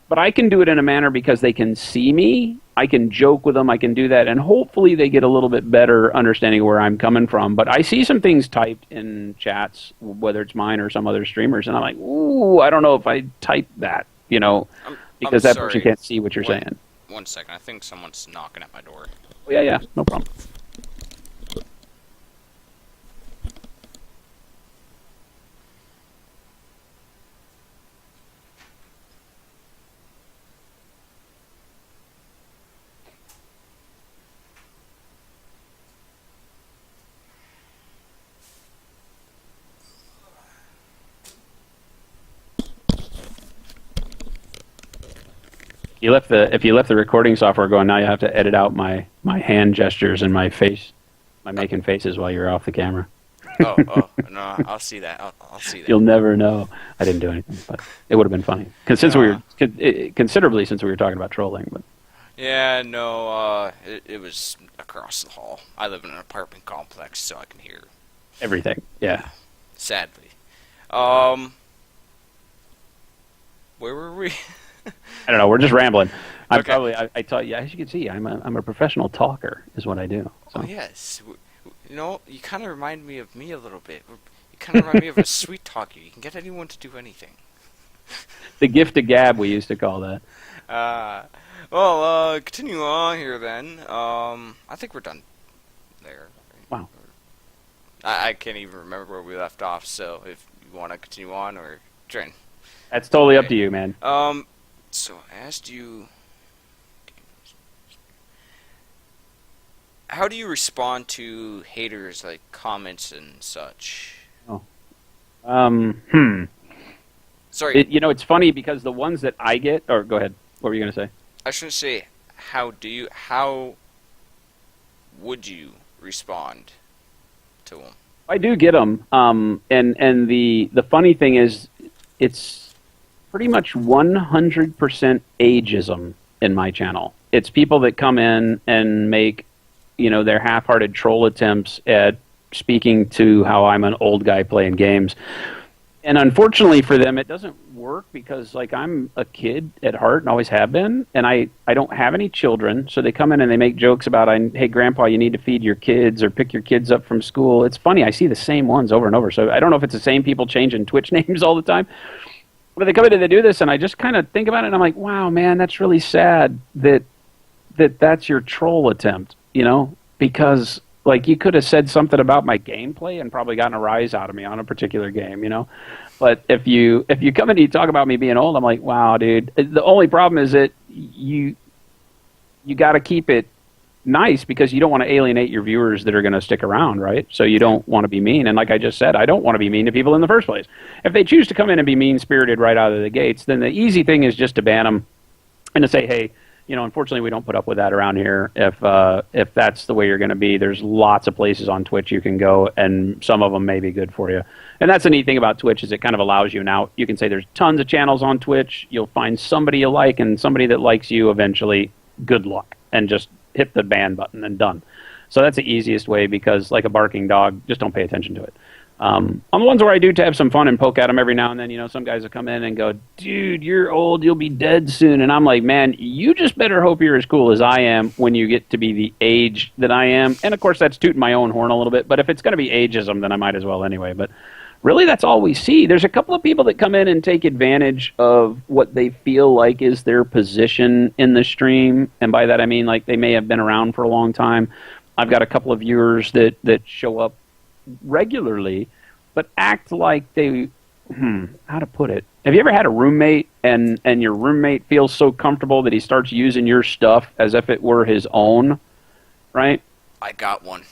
But I can do it in a manner because they can see me. I can joke with them. I can do that. And hopefully they get a little bit better understanding of where I'm coming from. But I see some things typed in chats, whether it's mine or some other streamers, and I'm like, ooh, I don't know if I type that, because that person can't see what you're saying. 1 second. I think someone's knocking at my door. Oh, yeah, no problem. If you left the recording software going, now you have to edit out my hand gestures and my making faces while you're off the camera. Oh, no, I'll see that. I'll see that. You'll never know. I didn't do anything, but it would have been funny. Considerably since we were talking about trolling. But yeah, no, it was across the hall. I live in an apartment complex, so I can hear everything. Yeah. Sadly. Where were we? I don't know. We're just rambling. I'm okay. Probably. I taught you. As you can see, I'm a professional talker. Is what I do. So. Oh yes. You kind of remind me of me a little bit. You kind of remind me of a sweet talker. You can get anyone to do anything. The gift of gab, we used to call that. Continue on here then. I think we're done there. Wow. I can't even remember where we left off. So if you want to continue on or Trin. That's totally up to you, man. So I asked you, how do you respond to haters, like comments and such? Oh. Sorry. It's funny because the ones that I get, or go ahead. What were you going to say? I shouldn't say, how would you respond to them? I do get them. And the funny thing is, it's pretty much 100% ageism in my channel. It's people that come in and make, their half-hearted troll attempts at speaking to how I'm an old guy playing games. And unfortunately for them, it doesn't work because, I'm a kid at heart and always have been, and I don't have any children, so they come in and they make jokes about, hey, Grandpa, you need to feed your kids or pick your kids up from school. It's funny. I see the same ones over and over, so I don't know if it's the same people changing Twitch names all the time. But they come in and they do this, and I just kind of think about it, and I'm like, wow, man, that's really sad that's your troll attempt, because, you could have said something about my gameplay and probably gotten a rise out of me on a particular game, But if you come in and you talk about me being old, I'm like, wow, dude. The only problem is that you got to keep it nice because you don't want to alienate your viewers that are going to stick around, right? So you don't want to be mean. And like I just said, I don't want to be mean to people in the first place. If they choose to come in and be mean-spirited right out of the gates, then the easy thing is just to ban them and to say, hey, unfortunately we don't put up with that around here. If that's the way you're going to be, there's lots of places on Twitch you can go, and some of them may be good for you. And that's the neat thing about Twitch is it kind of allows you now. You can say there's tons of channels on Twitch. You'll find somebody you like and somebody that likes you eventually. Good luck. And just hit the ban button and done. So that's the easiest way because, like a barking dog, just don't pay attention to it. On the ones where I do have some fun and poke at them every now and then, some guys will come in and go, dude, you're old, you'll be dead soon. And I'm like, man, you just better hope you're as cool as I am when you get to be the age that I am. And, of course, that's tooting my own horn a little bit. But if it's going to be ageism, then I might as well anyway. But really, that's all we see. There's a couple of people that come in and take advantage of what they feel like is their position in the stream. And by that, I mean, they may have been around for a long time. I've got a couple of viewers that show up regularly, but act like they, how to put it? Have you ever had a roommate and your roommate feels so comfortable that he starts using your stuff as if it were his own, right? I got one.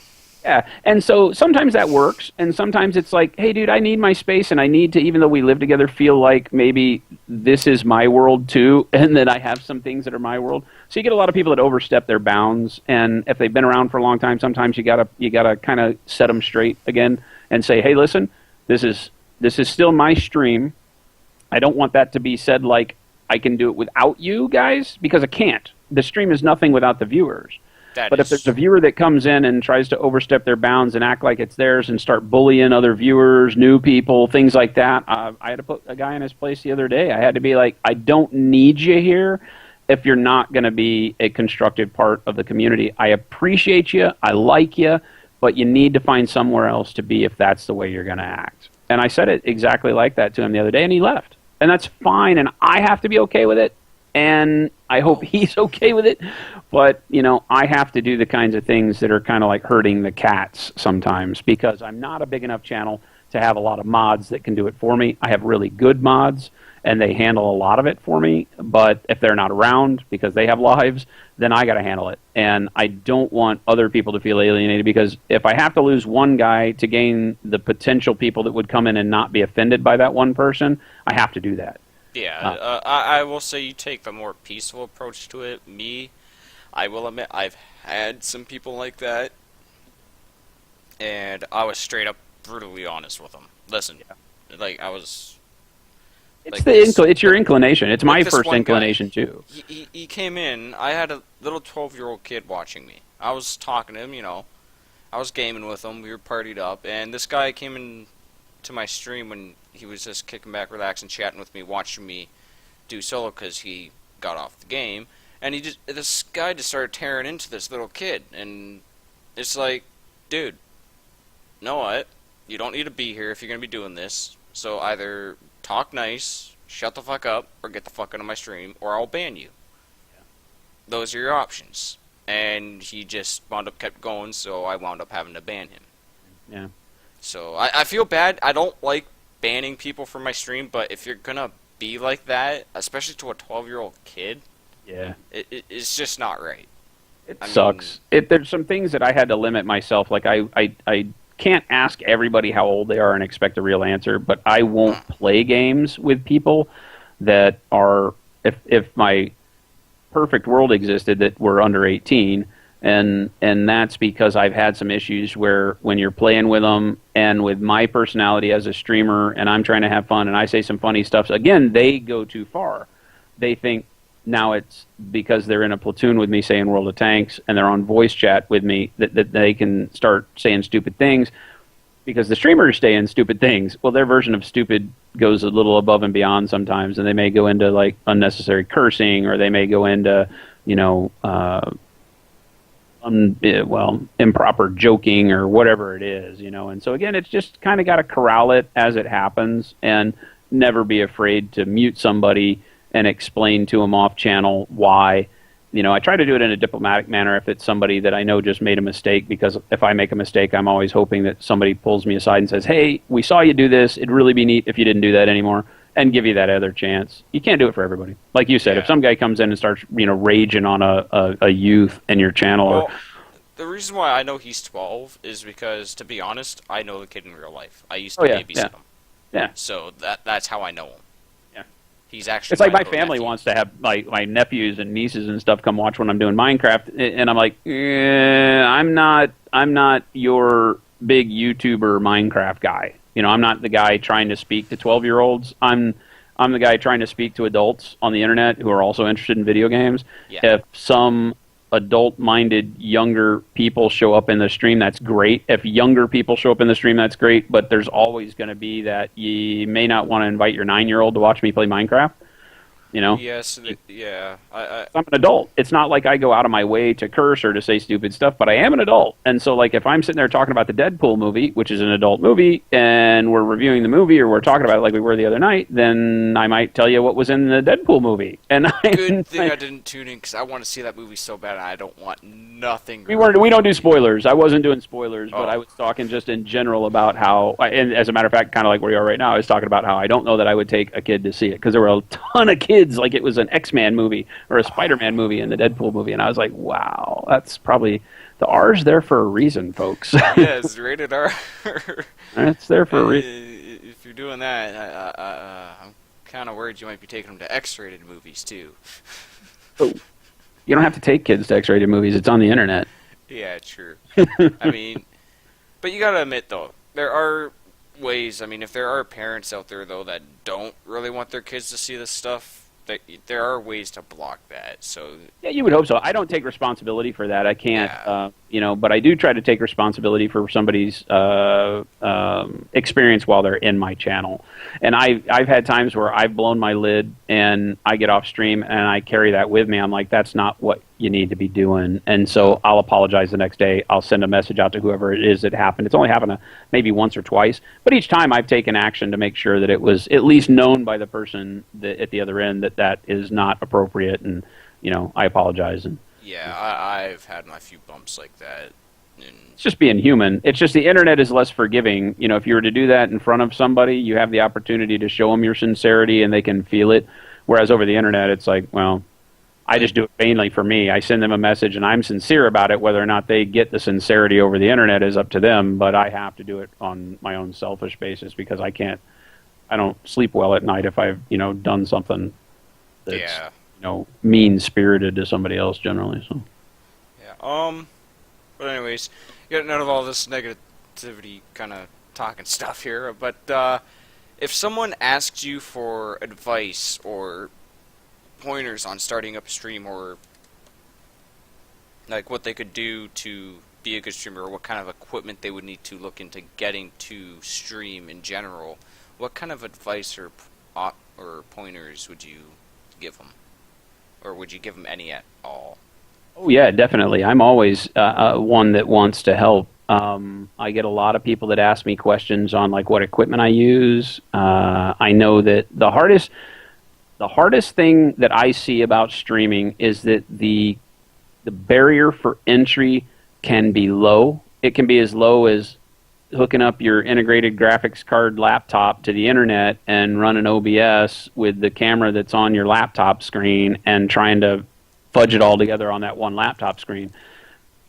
Yeah, and so sometimes that works, and sometimes it's like, hey, dude, I need my space, and I need to, even though we live together, feel like maybe this is my world too, and that I have some things that are my world. So you get a lot of people that overstep their bounds, and if they've been around for a long time, sometimes you gotta kind of set them straight again and say, hey, listen, this is still my stream. I don't want that to be said like I can do it without you guys, because I can't. The stream is nothing without the viewers. But if there's a viewer that comes in and tries to overstep their bounds and act like it's theirs and start bullying other viewers, new people, things like that, I had to put a guy in his place the other day. I had to be like, I don't need you here if you're not going to be a constructive part of the community. I appreciate you, I like you, but you need to find somewhere else to be if that's the way you're going to act. And I said it exactly like that to him the other day, and he left. And that's fine, and I have to be okay with it. And I hope he's okay with it. But, I have to do the kinds of things that are kind of like herding the cats sometimes, because I'm not a big enough channel to have a lot of mods that can do it for me. I have really good mods, and they handle a lot of it for me. But if they're not around because they have lives, then I got to handle it. And I don't want other people to feel alienated, because if I have to lose one guy to gain the potential people that would come in and not be offended by that one person, I have to do that. Yeah, I will say you take the more peaceful approach to it. I will admit, I've had some people like that, and I was straight up brutally honest with them. Listen, like, I was... It's your inclination. It's my first inclination, too. He came in, I had a little 12-year-old kid watching me. I was talking to him, I was gaming with him, we were partied up, and this guy came in to my stream when he was just kicking back, relaxing, chatting with me, watching me do solo because he got off the game, and this guy just started tearing into this little kid, and it's like, dude, you know what? You don't need to be here if you're gonna be doing this. So either talk nice, shut the fuck up, or get the fuck out of my stream, or I'll ban you. Yeah. Those are your options. And he just kept going, so I wound up having to ban him. Yeah. So I feel bad. I don't like banning people from my stream, but if you're gonna be like that, especially to a 12-year-old kid, yeah, it's just not right. It sucks. There's some things that I had to limit myself. Like I can't ask everybody how old they are and expect a real answer, but I won't play games with people that are, if my perfect world existed, that were under 18. And that's because I've had some issues where when you're playing with them and with my personality as a streamer and I'm trying to have fun and I say some funny stuff, again, they go too far. They think now it's because they're in a platoon with me saying World of Tanks and they're on voice chat with me that they can start saying stupid things because the streamers stay in stupid things. Well, their version of stupid goes a little above and beyond sometimes, and they may go into like unnecessary cursing, or they may go into, improper joking or whatever it is, And so again, it's just kind of got to corral it as it happens, and never be afraid to mute somebody and explain to them off channel why. I try to do it in a diplomatic manner if it's somebody that I know just made a mistake, because if I make a mistake, I'm always hoping that somebody pulls me aside and says, hey, we saw you do this. It'd really be neat if you didn't do that anymore, and give you that other chance. You can't do it for everybody. Like you said, if some guy comes in and starts, raging on a youth in your channel. Well, the reason why I know he's 12 is because, to be honest, I know the kid in real life. I used to babysit him. Yeah. So that's how I know him. Yeah. He's actually. It's like my family wants to have my nephews and nieces and stuff come watch when I'm doing Minecraft, and I'm like, I'm not your big YouTuber Minecraft guy. I'm not the guy trying to speak to 12-year-olds. I'm the guy trying to speak to adults on the internet who are also interested in video games. Yeah. If some adult-minded younger people show up in the stream, that's great. If younger people show up in the stream, that's great. But there's always going to be that you may not want to invite your 9-year-old to watch me play Minecraft. Yes, yeah. I'm an adult. It's not like I go out of my way to curse or to say stupid stuff, but I am an adult. And so, like, if I'm sitting there talking about the Deadpool movie, which is an adult movie, and we're reviewing the movie or we're talking about it like we were the other night, then I might tell you what was in the Deadpool movie. And Good thing I didn't tune in, because I want to see that movie so bad, and I don't want nothing. We don't do spoilers. I wasn't doing spoilers, but I was talking just in general about how, and as a matter of fact, kind of like where you are right now, I was talking about how I don't know that I would take a kid to see it, because there were a ton of kids, like it was an X-Man movie or a Spider-Man movie and the Deadpool movie, and I was like, wow, that's probably The R's there for a reason, folks. Yeah, it's rated R. It's there for a reason. If you're doing that, I'm kind of worried you might be taking them to X-rated movies too. Oh, you don't have to take kids to X-rated movies. It's on the internet. Yeah, true. I mean, but you gotta admit though, there are ways. I mean, if there are parents out there though that don't really want their kids to see this stuff, there are ways to block that. So yeah, you would hope so. I don't take responsibility for that. I can't, yeah. but I do try to take responsibility for somebody's experience while they're in my channel. And I've had times where I've blown my lid and I get off stream and I carry that with me. I'm like, that's not what you need to be doing. And so I'll apologize the next day. I'll send a message out to whoever it is that happened. It's only happened maybe once or twice, but each time I've taken action to make sure that it was at least known by the person at the other end that is not appropriate. And, I apologize. And yeah, I've had my few bumps like that. It's just being human. It's just the internet is less forgiving. If you were to do that in front of somebody, you have the opportunity to show them your sincerity and they can feel it. Whereas over the internet, it's like, well, I just do it vainly for me. I send them a message and I'm sincere about it. Whether or not they get the sincerity over the internet is up to them, but I have to do it on my own selfish basis because I don't sleep well at night if I've, done something that's, mean-spirited to somebody else generally. So. Yeah. But anyways, getting out of all this negativity kind of talking stuff here, but if someone asks you for advice or pointers on starting up a stream, or like what they could do to be a good streamer, or what kind of equipment they would need to look into getting to stream in general, what kind of advice or pointers would you give them? Or would you give them any at all? Oh, yeah, definitely. I'm always one that wants to help. I get a lot of people that ask me questions on like what equipment I use. I know that the hardest thing that I see about streaming is that the barrier for entry can be low. It can be as low as hooking up your integrated graphics card laptop to the internet and running OBS with the camera that's on your laptop screen and trying to fudge it all together on that one laptop screen.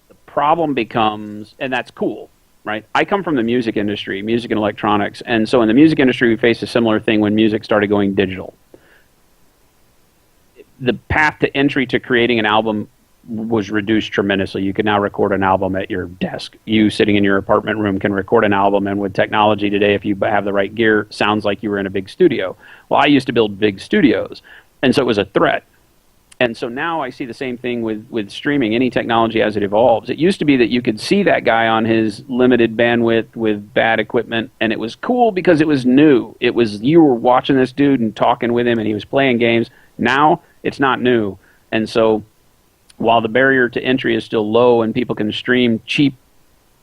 The problem becomes, and that's cool, right? I come from the music industry, music and electronics, and so in the music industry we faced a similar thing when music started going digital. The path to entry to creating an album was reduced tremendously. You can now record an album at your desk. You sitting in your apartment room can record an album, and with technology today, if you have the right gear, sounds like you were in a big studio. Well, I used to build big studios, and so it was a threat. And so now I see the same thing with streaming, any technology as it evolves. It used to be that you could see that guy on his limited bandwidth with bad equipment, and it was cool because it was new. It was, you were watching this dude and talking with him, and he was playing games. Now, it's not new. And so while the barrier to entry is still low and people can stream cheap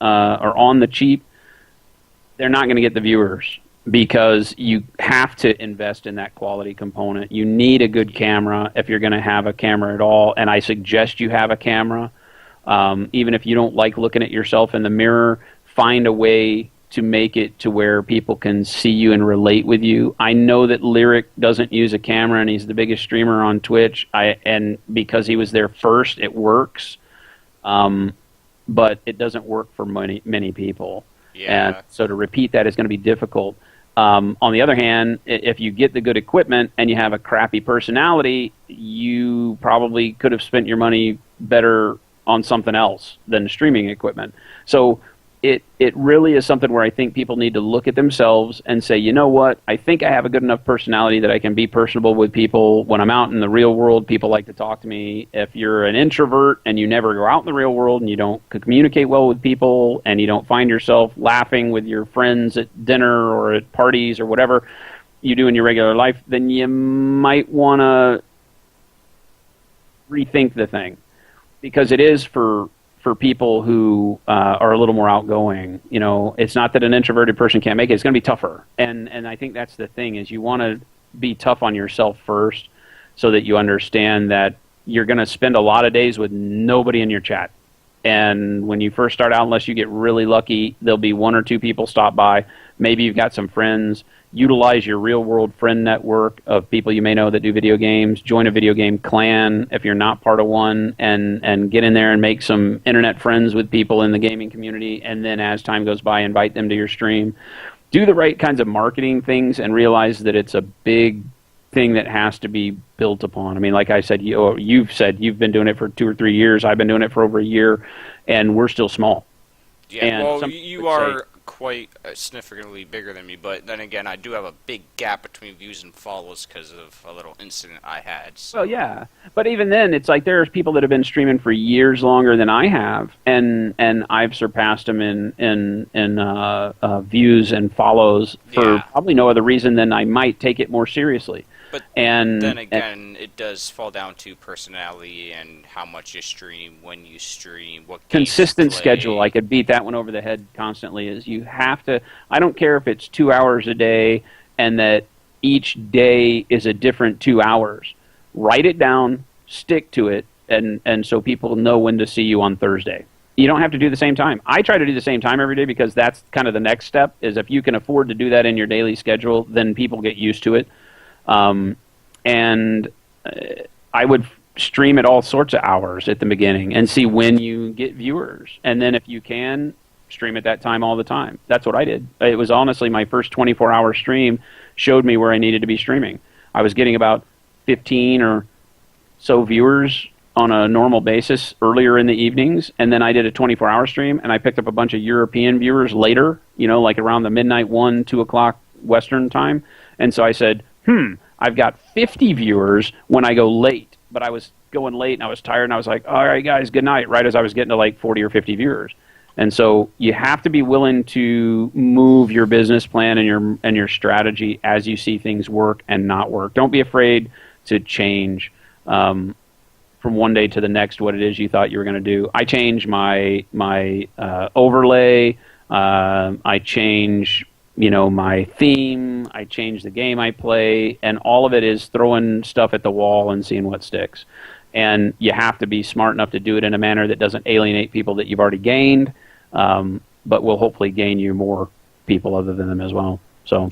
or on the cheap, they're not going to get the viewers because you have to invest in that quality component. You need a good camera if you're going to have a camera at all, and I suggest you have a camera. Even if you don't like looking at yourself in the mirror, find a way to make it to where people can see you and relate with you. I know that Lyric doesn't use a camera, and he's the biggest streamer on Twitch. And because he was there first, it works. But it doesn't work for many people. Yeah. And so to repeat that is going to be difficult. On the other hand, if you get the good equipment and you have a crappy personality, you probably could have spent your money better on something else than streaming equipment. So it really is something where I think people need to look at themselves and say, you know what, I think I have a good enough personality that I can be personable with people. When I'm out in the real world, people like to talk to me. If you're an introvert and you never go out in the real world and you don't communicate well with people and you don't find yourself laughing with your friends at dinner or at parties or whatever you do in your regular life, then you might want to rethink the thing, because it is for people who are a little more outgoing. You know, it's not that an introverted person can't make it. It's going to be tougher. And I think that's the thing, is you want to be tough on yourself first so that you understand that you're going to spend a lot of days with nobody in your chat. And when you first start out, unless you get really lucky, there'll be one or two people stop by. Maybe you've got some friends. Utilize your real-world friend network of people you may know that do video games. Join a video game clan if you're not part of one, and get in there and make some internet friends with people in the gaming community. And then as time goes by, invite them to your stream. Do the right kinds of marketing things and realize that it's a big thing that has to be built upon. I mean, like I said, you've said you've been doing it for 2 or 3 years. I've been doing it for over a year, and we're still small. Yeah, and well, you are quite significantly bigger than me, but then again, I do have a big gap between views and follows because of a little incident I had. So. Well, yeah, but even then, it's like there's people that have been streaming for years longer than I have, and I've surpassed them in views and follows for probably no other reason than I might take it more seriously. But then again, it does fall down to personality and how much you stream, when you stream, what games consistent you play. schedule. I could beat that one over the head constantly. Is you have to. I don't care if it's 2 hours a day, and that each day is a different 2 hours. Write it down, stick to it, and so people know when to see you on Thursday. You don't have to do the same time. I try to do the same time every day because that's kind of the next step. Is if you can afford to do that in your daily schedule, then people get used to it. And I would stream at all sorts of hours at the beginning and see when you get viewers. And then if you can, stream at that time all the time. That's what I did. It was honestly my first 24-hour stream showed me where I needed to be streaming. I was getting about 15 or so viewers on a normal basis earlier in the evenings, and then I did a 24-hour stream, and I picked up a bunch of European viewers later, like around the midnight 1, 2 o'clock Western time. And so I said, I've got 50 viewers when I go late, but I was going late and I was tired and I was like, all right, guys, good night, right as I was getting to like 40 or 50 viewers. And so you have to be willing to move your business plan and your strategy as you see things work and not work. Don't be afraid to change from one day to the next what it is you thought you were going to do. I changed my overlay. I changed my theme, I change the game I play, and all of it is throwing stuff at the wall and seeing what sticks. And you have to be smart enough to do it in a manner that doesn't alienate people that you've already gained, but will hopefully gain you more people other than them as well. So,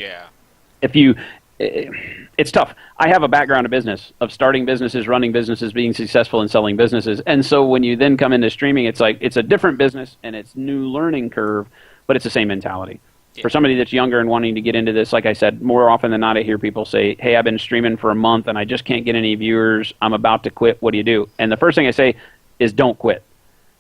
it's tough. I have a background of business, of starting businesses, running businesses, being successful and selling businesses. And so when you then come into streaming, it's like it's a different business and it's new learning curve, but it's the same mentality. For somebody that's younger and wanting to get into this, like I said, more often than not, I hear people say, hey, I've been streaming for a month and I just can't get any viewers. I'm about to quit. What do you do? And the first thing I say is don't quit.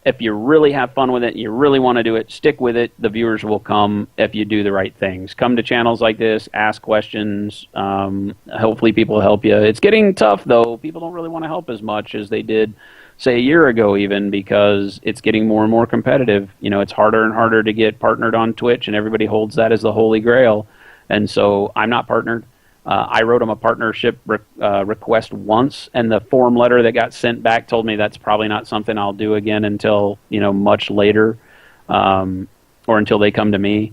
If you really have fun with it and you really want to do it, stick with it. The viewers will come if you do the right things. Come to channels like this, ask questions. Hopefully people will help you. It's getting tough, though. People don't really want to help as much as they did, say, a year ago even, because it's getting more and more competitive. It's harder and harder to get partnered on Twitch, and everybody holds that as the holy grail. And so I'm not partnered. I wrote them a partnership request once, and the form letter that got sent back told me that's probably not something I'll do again until much later, or until they come to me.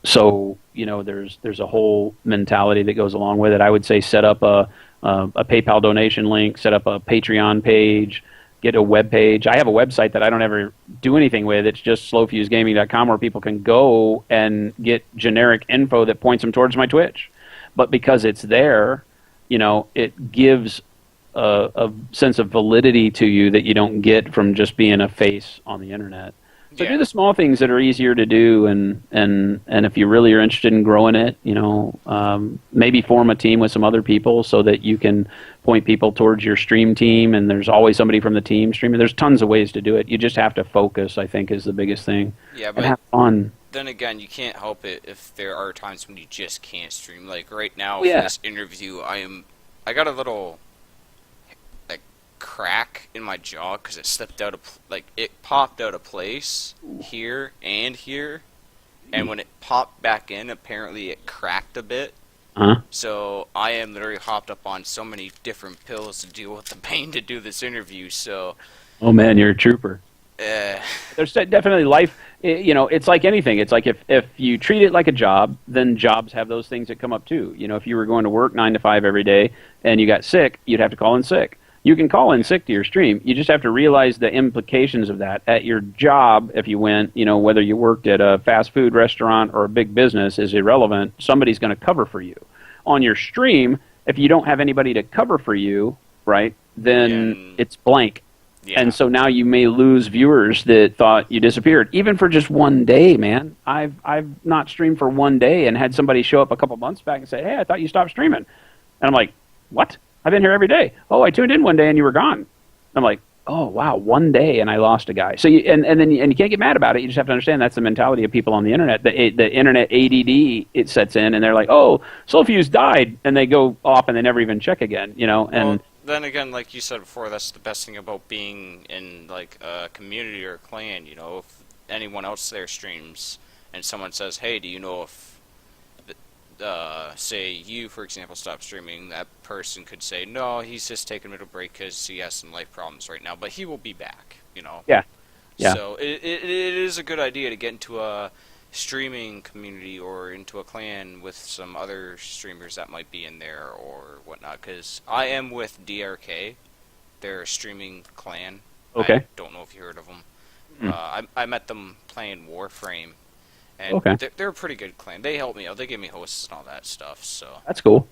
So there's a whole mentality that goes along with it. I would say set up a PayPal donation link, set up a Patreon page, get a web page. I have a website that I don't ever do anything with. It's just SlowFuseGaming.com, where people can go and get generic info that points them towards my Twitch. But because it's there, it gives a sense of validity to you that you don't get from just being a face on the internet. So do the small things that are easier to do, and if you really are interested in growing it, maybe form a team with some other people so that you can point people towards your stream team, and there's always somebody from the team streaming. There's tons of ways to do it. You just have to focus, I think, is the biggest thing. Yeah, but and have fun. Then again, you can't help it if there are times when you just can't stream. Like right now, for this interview, I got a little crack in my jaw because it slipped out of it popped out of place here and here, and when it popped back in, apparently it cracked a bit. So I am literally hopped up on so many different pills to deal with the pain to do this interview. So, oh man, you're a trooper. There's definitely life. It's like anything. It's like if you treat it like a job, then jobs have those things that come up too. If you were going to work 9 to 5 every day and you got sick, you'd have to call in sick. You can call in sick to your stream. You just have to realize the implications of that. At your job, if you went, whether you worked at a fast food restaurant or a big business is irrelevant. Somebody's going to cover for you. On your stream, if you don't have anybody to cover for you, right, then it's blank. Yeah. And so now you may lose viewers that thought you disappeared, even for just one day, man. I've not streamed for one day and had somebody show up a couple months back and say, hey, I thought you stopped streaming. And I'm like, what? I've been here every day. Oh, I tuned in one day and you were gone. I'm like, oh, wow, one day and I lost a guy. So you can't get mad about it. You just have to understand that's the mentality of people on the internet. The internet ADD, it sets in and they're like, oh, SlowFuse died. And they go off and they never even check again, and... Then again, like you said before, that's the best thing about being in like a community or a clan. If anyone else there streams and someone says, "Hey, do you know if, say you, for example, stop streaming?" That person could say, "No, he's just taking a little break because he has some life problems right now, but he will be back." Yeah. Yeah. So it is a good idea to get into a streaming community or into a clan with some other streamers that might be in there or whatnot, because I am with DRK. They're a streaming clan. Okay. I don't know if you heard of them. I met them playing Warframe, and they're a pretty good clan. They help me out. They give me hosts and all that stuff. So that's cool.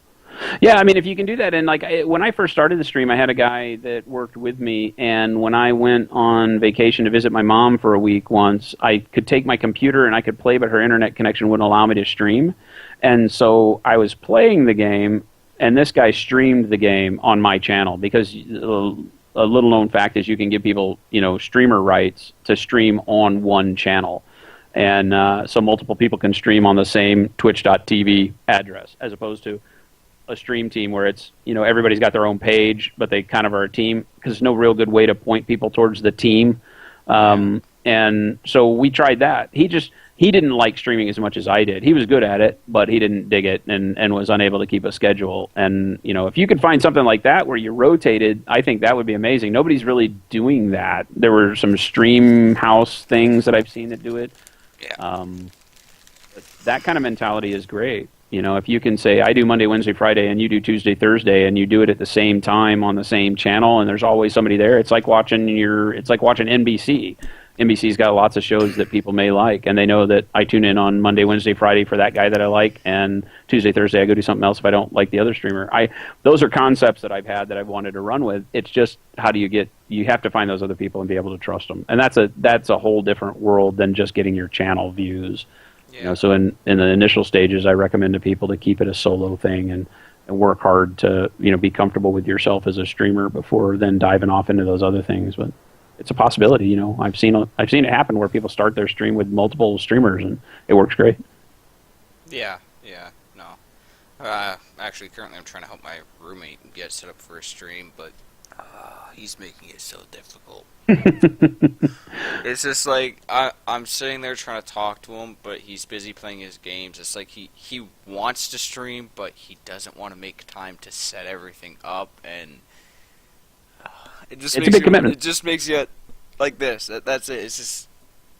Yeah, I mean, if you can do that, and when I first started the stream, I had a guy that worked with me, and when I went on vacation to visit my mom for a week once, I could take my computer and I could play, but her internet connection wouldn't allow me to stream, and so I was playing the game, and this guy streamed the game on my channel, because a little-known fact is you can give people, streamer rights to stream on one channel. And so multiple people can stream on the same twitch.tv address, as opposed to a stream team where it's, everybody's got their own page, but they kind of are a team, because there's no real good way to point people towards the team. And so we tried that. He didn't like streaming as much as I did. He was good at it, but he didn't dig it and was unable to keep a schedule. And, if you could find something like that where you rotated, I think that would be amazing. Nobody's really doing that. There were some stream house things that I've seen that do it. Yeah. That kind of mentality is great. If you can say, I do Monday, Wednesday, Friday, and you do Tuesday, Thursday, and you do it at the same time on the same channel, and there's always somebody there, it's like watching NBC. NBC's got lots of shows that people may like, and they know that I tune in on Monday, Wednesday, Friday for that guy that I like, and Tuesday, Thursday, I go do something else if I don't like the other streamer. Those are concepts that I've had that I've wanted to run with. It's just, how do you have to find those other people and be able to trust them. And that's a whole different world than just getting your channel views. Yeah. So in the initial stages, I recommend to people to keep it a solo thing and work hard to be comfortable with yourself as a streamer before then diving off into those other things. But it's a possibility. I've seen it happen where people start their stream with multiple streamers and it works great. Yeah, no. Actually, currently I'm trying to help my roommate get set up for a stream, but he's making it so difficult. It's just like I'm sitting there trying to talk to him, but he's busy playing his games. It's like he wants to stream, but he doesn't want to make time to set everything up, and it's a big commitment. It just makes you like this. That's it. It's just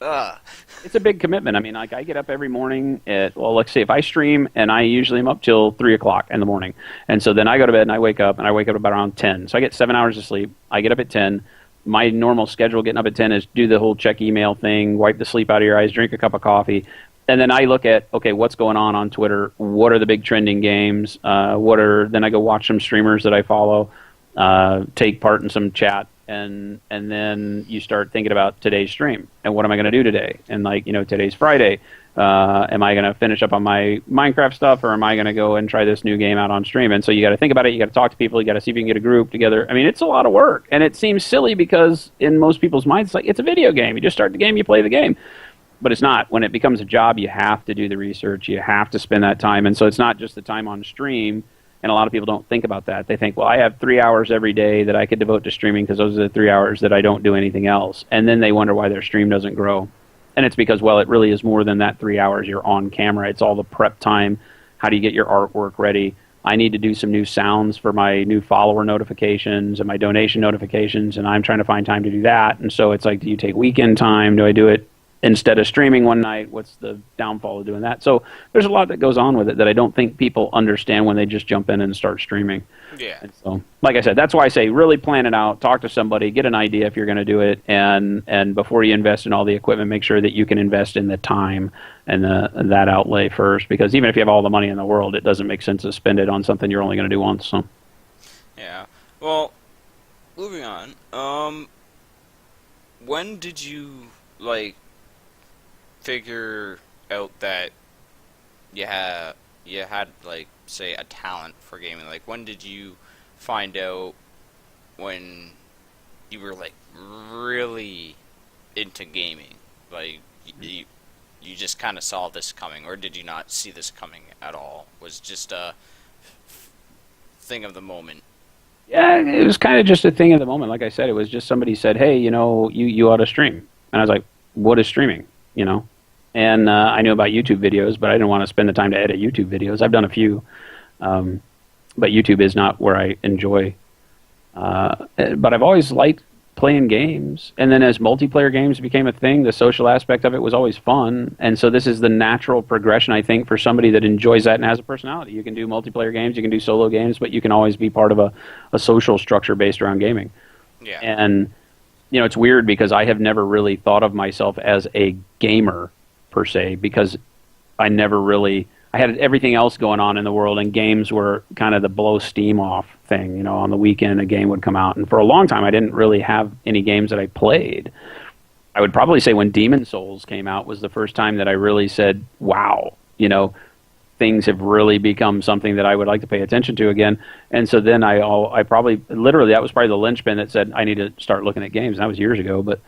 It's a big commitment. I mean, I get up every morning at, let's say if I stream, and I usually am up till 3 o'clock in the morning, and so then I go to bed and I wake up about around 10. So I get 7 hours of sleep. I get up at 10. My normal schedule getting up at 10 is do the whole check email thing, wipe the sleep out of your eyes, drink a cup of coffee, and then I look at, okay, what's going on Twitter? What are the big trending games? Then I go watch some streamers that I follow, take part in some chat, and then you start thinking about today's stream and what am I going to do today? And today's Friday. Am I going to finish up on my Minecraft stuff, or am I going to go and try this new game out on stream? And so you got to think about it. You got to talk to people. You got to see if you can get a group together. I mean, it's a lot of work, and it seems silly because in most people's minds, it's like it's a video game. You just start the game, you play the game. But it's not. When it becomes a job, you have to do the research. You have to spend that time. And so it's not just the time on stream. And a lot of people don't think about that. They think, I have 3 hours every day that I could devote to streaming because those are the 3 hours that I don't do anything else. And then they wonder why their stream doesn't grow. And it's because, it really is more than that 3 hours you're on camera. It's all the prep time. How do you get your artwork ready? I need to do some new sounds for my new follower notifications and my donation notifications, and I'm trying to find time to do that. And so it's like, do you take weekend time? Do I do it instead of streaming one night? What's the downfall of doing that? So there's a lot that goes on with it that I don't think people understand when they just jump in and start streaming. Yeah. And so, like I said, that's why I say really plan it out, talk to somebody, get an idea if you're going to do it, and before you invest in all the equipment, make sure that you can invest in the time and that outlay first, because even if you have all the money in the world, it doesn't make sense to spend it on something you're only going to do once. So. Yeah. Well, moving on. When did you like figure out that you had like say a talent for gaming? Like when did you find out when you were like really into gaming? Like you just kind of saw this coming, or did you not see this coming at all? Was it just a thing of the moment? Yeah, it was kind of just a thing of the moment. Like I said, it was just somebody said, "Hey, you ought to stream," and I was like, "What is streaming?" And I knew about YouTube videos, but I didn't want to spend the time to edit YouTube videos. I've done a few, but YouTube is not where I enjoy. But I've always liked playing games, and then as multiplayer games became a thing, the social aspect of it was always fun. And so this is the natural progression, I think, for somebody that enjoys that and has a personality. You can do multiplayer games, you can do solo games, but you can always be part of a social structure based around gaming. Yeah. And it's weird because I have never really thought of myself as a gamer per se, because I had everything else going on in the world, and games were kind of the blow steam off thing. On the weekend a game would come out, and for a long time I didn't really have any games that I played. I would probably say when Demon Souls came out was the first time that I really said, wow, things have really become something that I would like to pay attention to again. And so then I probably, literally, that was probably the linchpin that said I need to start looking at games. And that was years ago, but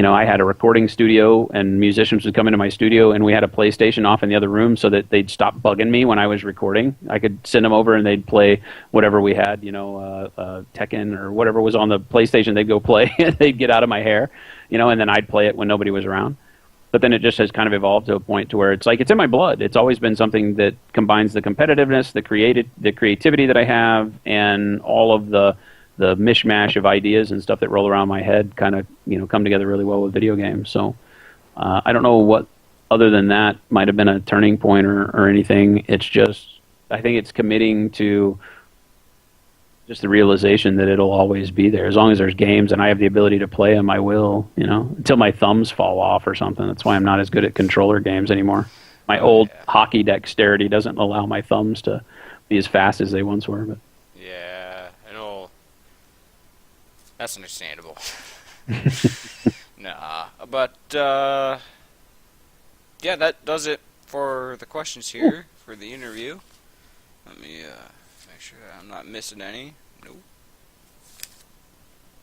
I had a recording studio, and musicians would come into my studio, and we had a PlayStation off in the other room so that they'd stop bugging me when I was recording. I could send them over, and they'd play whatever we had, Tekken or whatever was on the PlayStation. They'd go play, and they'd get out of my hair, and then I'd play it when nobody was around. But then it just has kind of evolved to a point to where it's like it's in my blood. It's always been something that combines the competitiveness, the creativity that I have, and all of the mishmash of ideas and stuff that roll around my head kind of come together really well with video games. So I don't know what other than that might have been a turning point or anything. It's just, I think it's committing to just the realization that it'll always be there. As long as there's games and I have the ability to play them, I will, until my thumbs fall off or something. That's why I'm not as good at controller games anymore. My old hockey dexterity doesn't allow my thumbs to be as fast as they once were. But Yeah, I know. That's understandable. Nah, but yeah, that does it for the questions here for the interview. Let me make sure I'm not missing any. Nope.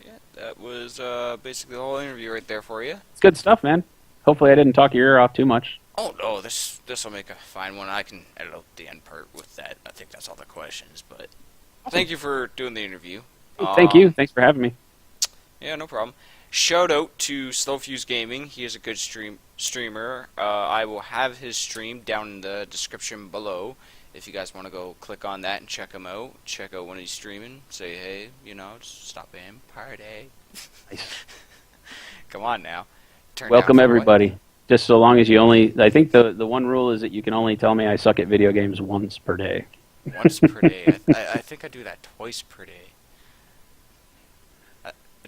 Yeah, that was basically the whole interview right there for you. it's good stuff, man. Hopefully I didn't talk your ear off too much. Oh no, this will make a fine one. I can edit out the end part with that. I think that's all the questions. But thank you for doing the interview. Thank you. Thanks for having me. Yeah, no problem. Shout out to SlowFuseGaming. He is a good streamer. I will have his stream down in the description below. If you guys want to go click on that and check him out, check out when he's streaming. Say hey, just stop in, party. Come on now. Welcome everybody. Just so long as you I think the one rule is that you can only tell me I suck at video games once per day. Once per day. I think I do that twice per day.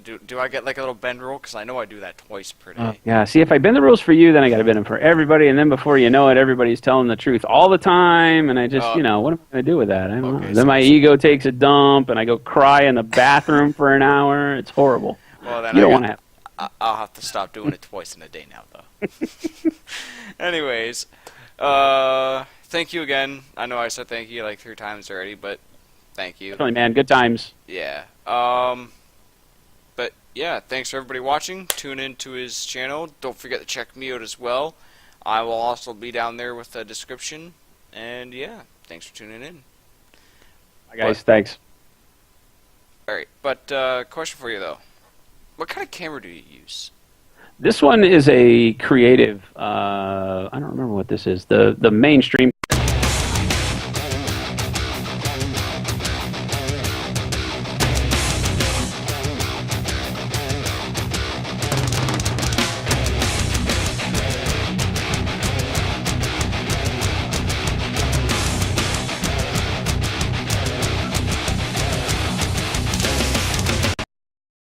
Do I get like a little bend rule? Because I know I do that twice per day. Yeah, see, if I bend the rules for you, then I got to bend them for everybody, and then before you know it, everybody's telling the truth all the time, and I just, what am I going to do with that? I don't know. Then my ego takes a dump, and I go cry in the bathroom for an hour. It's horrible. Well, then you don't want to have. I'll have to stop doing it twice in a day now, though. Anyways, thank you again. I know I said thank you like 3 times already, but thank you. Definitely, man. Good times. Yeah. But yeah, thanks for everybody watching. Tune in to his channel. Don't forget to check me out as well. I will also be down there with the description. And yeah, thanks for tuning in. Bye, guys. Thanks. Alright, but question for you though. What kind of camera do you use? This one is a creative. I don't remember what this is. The mainstream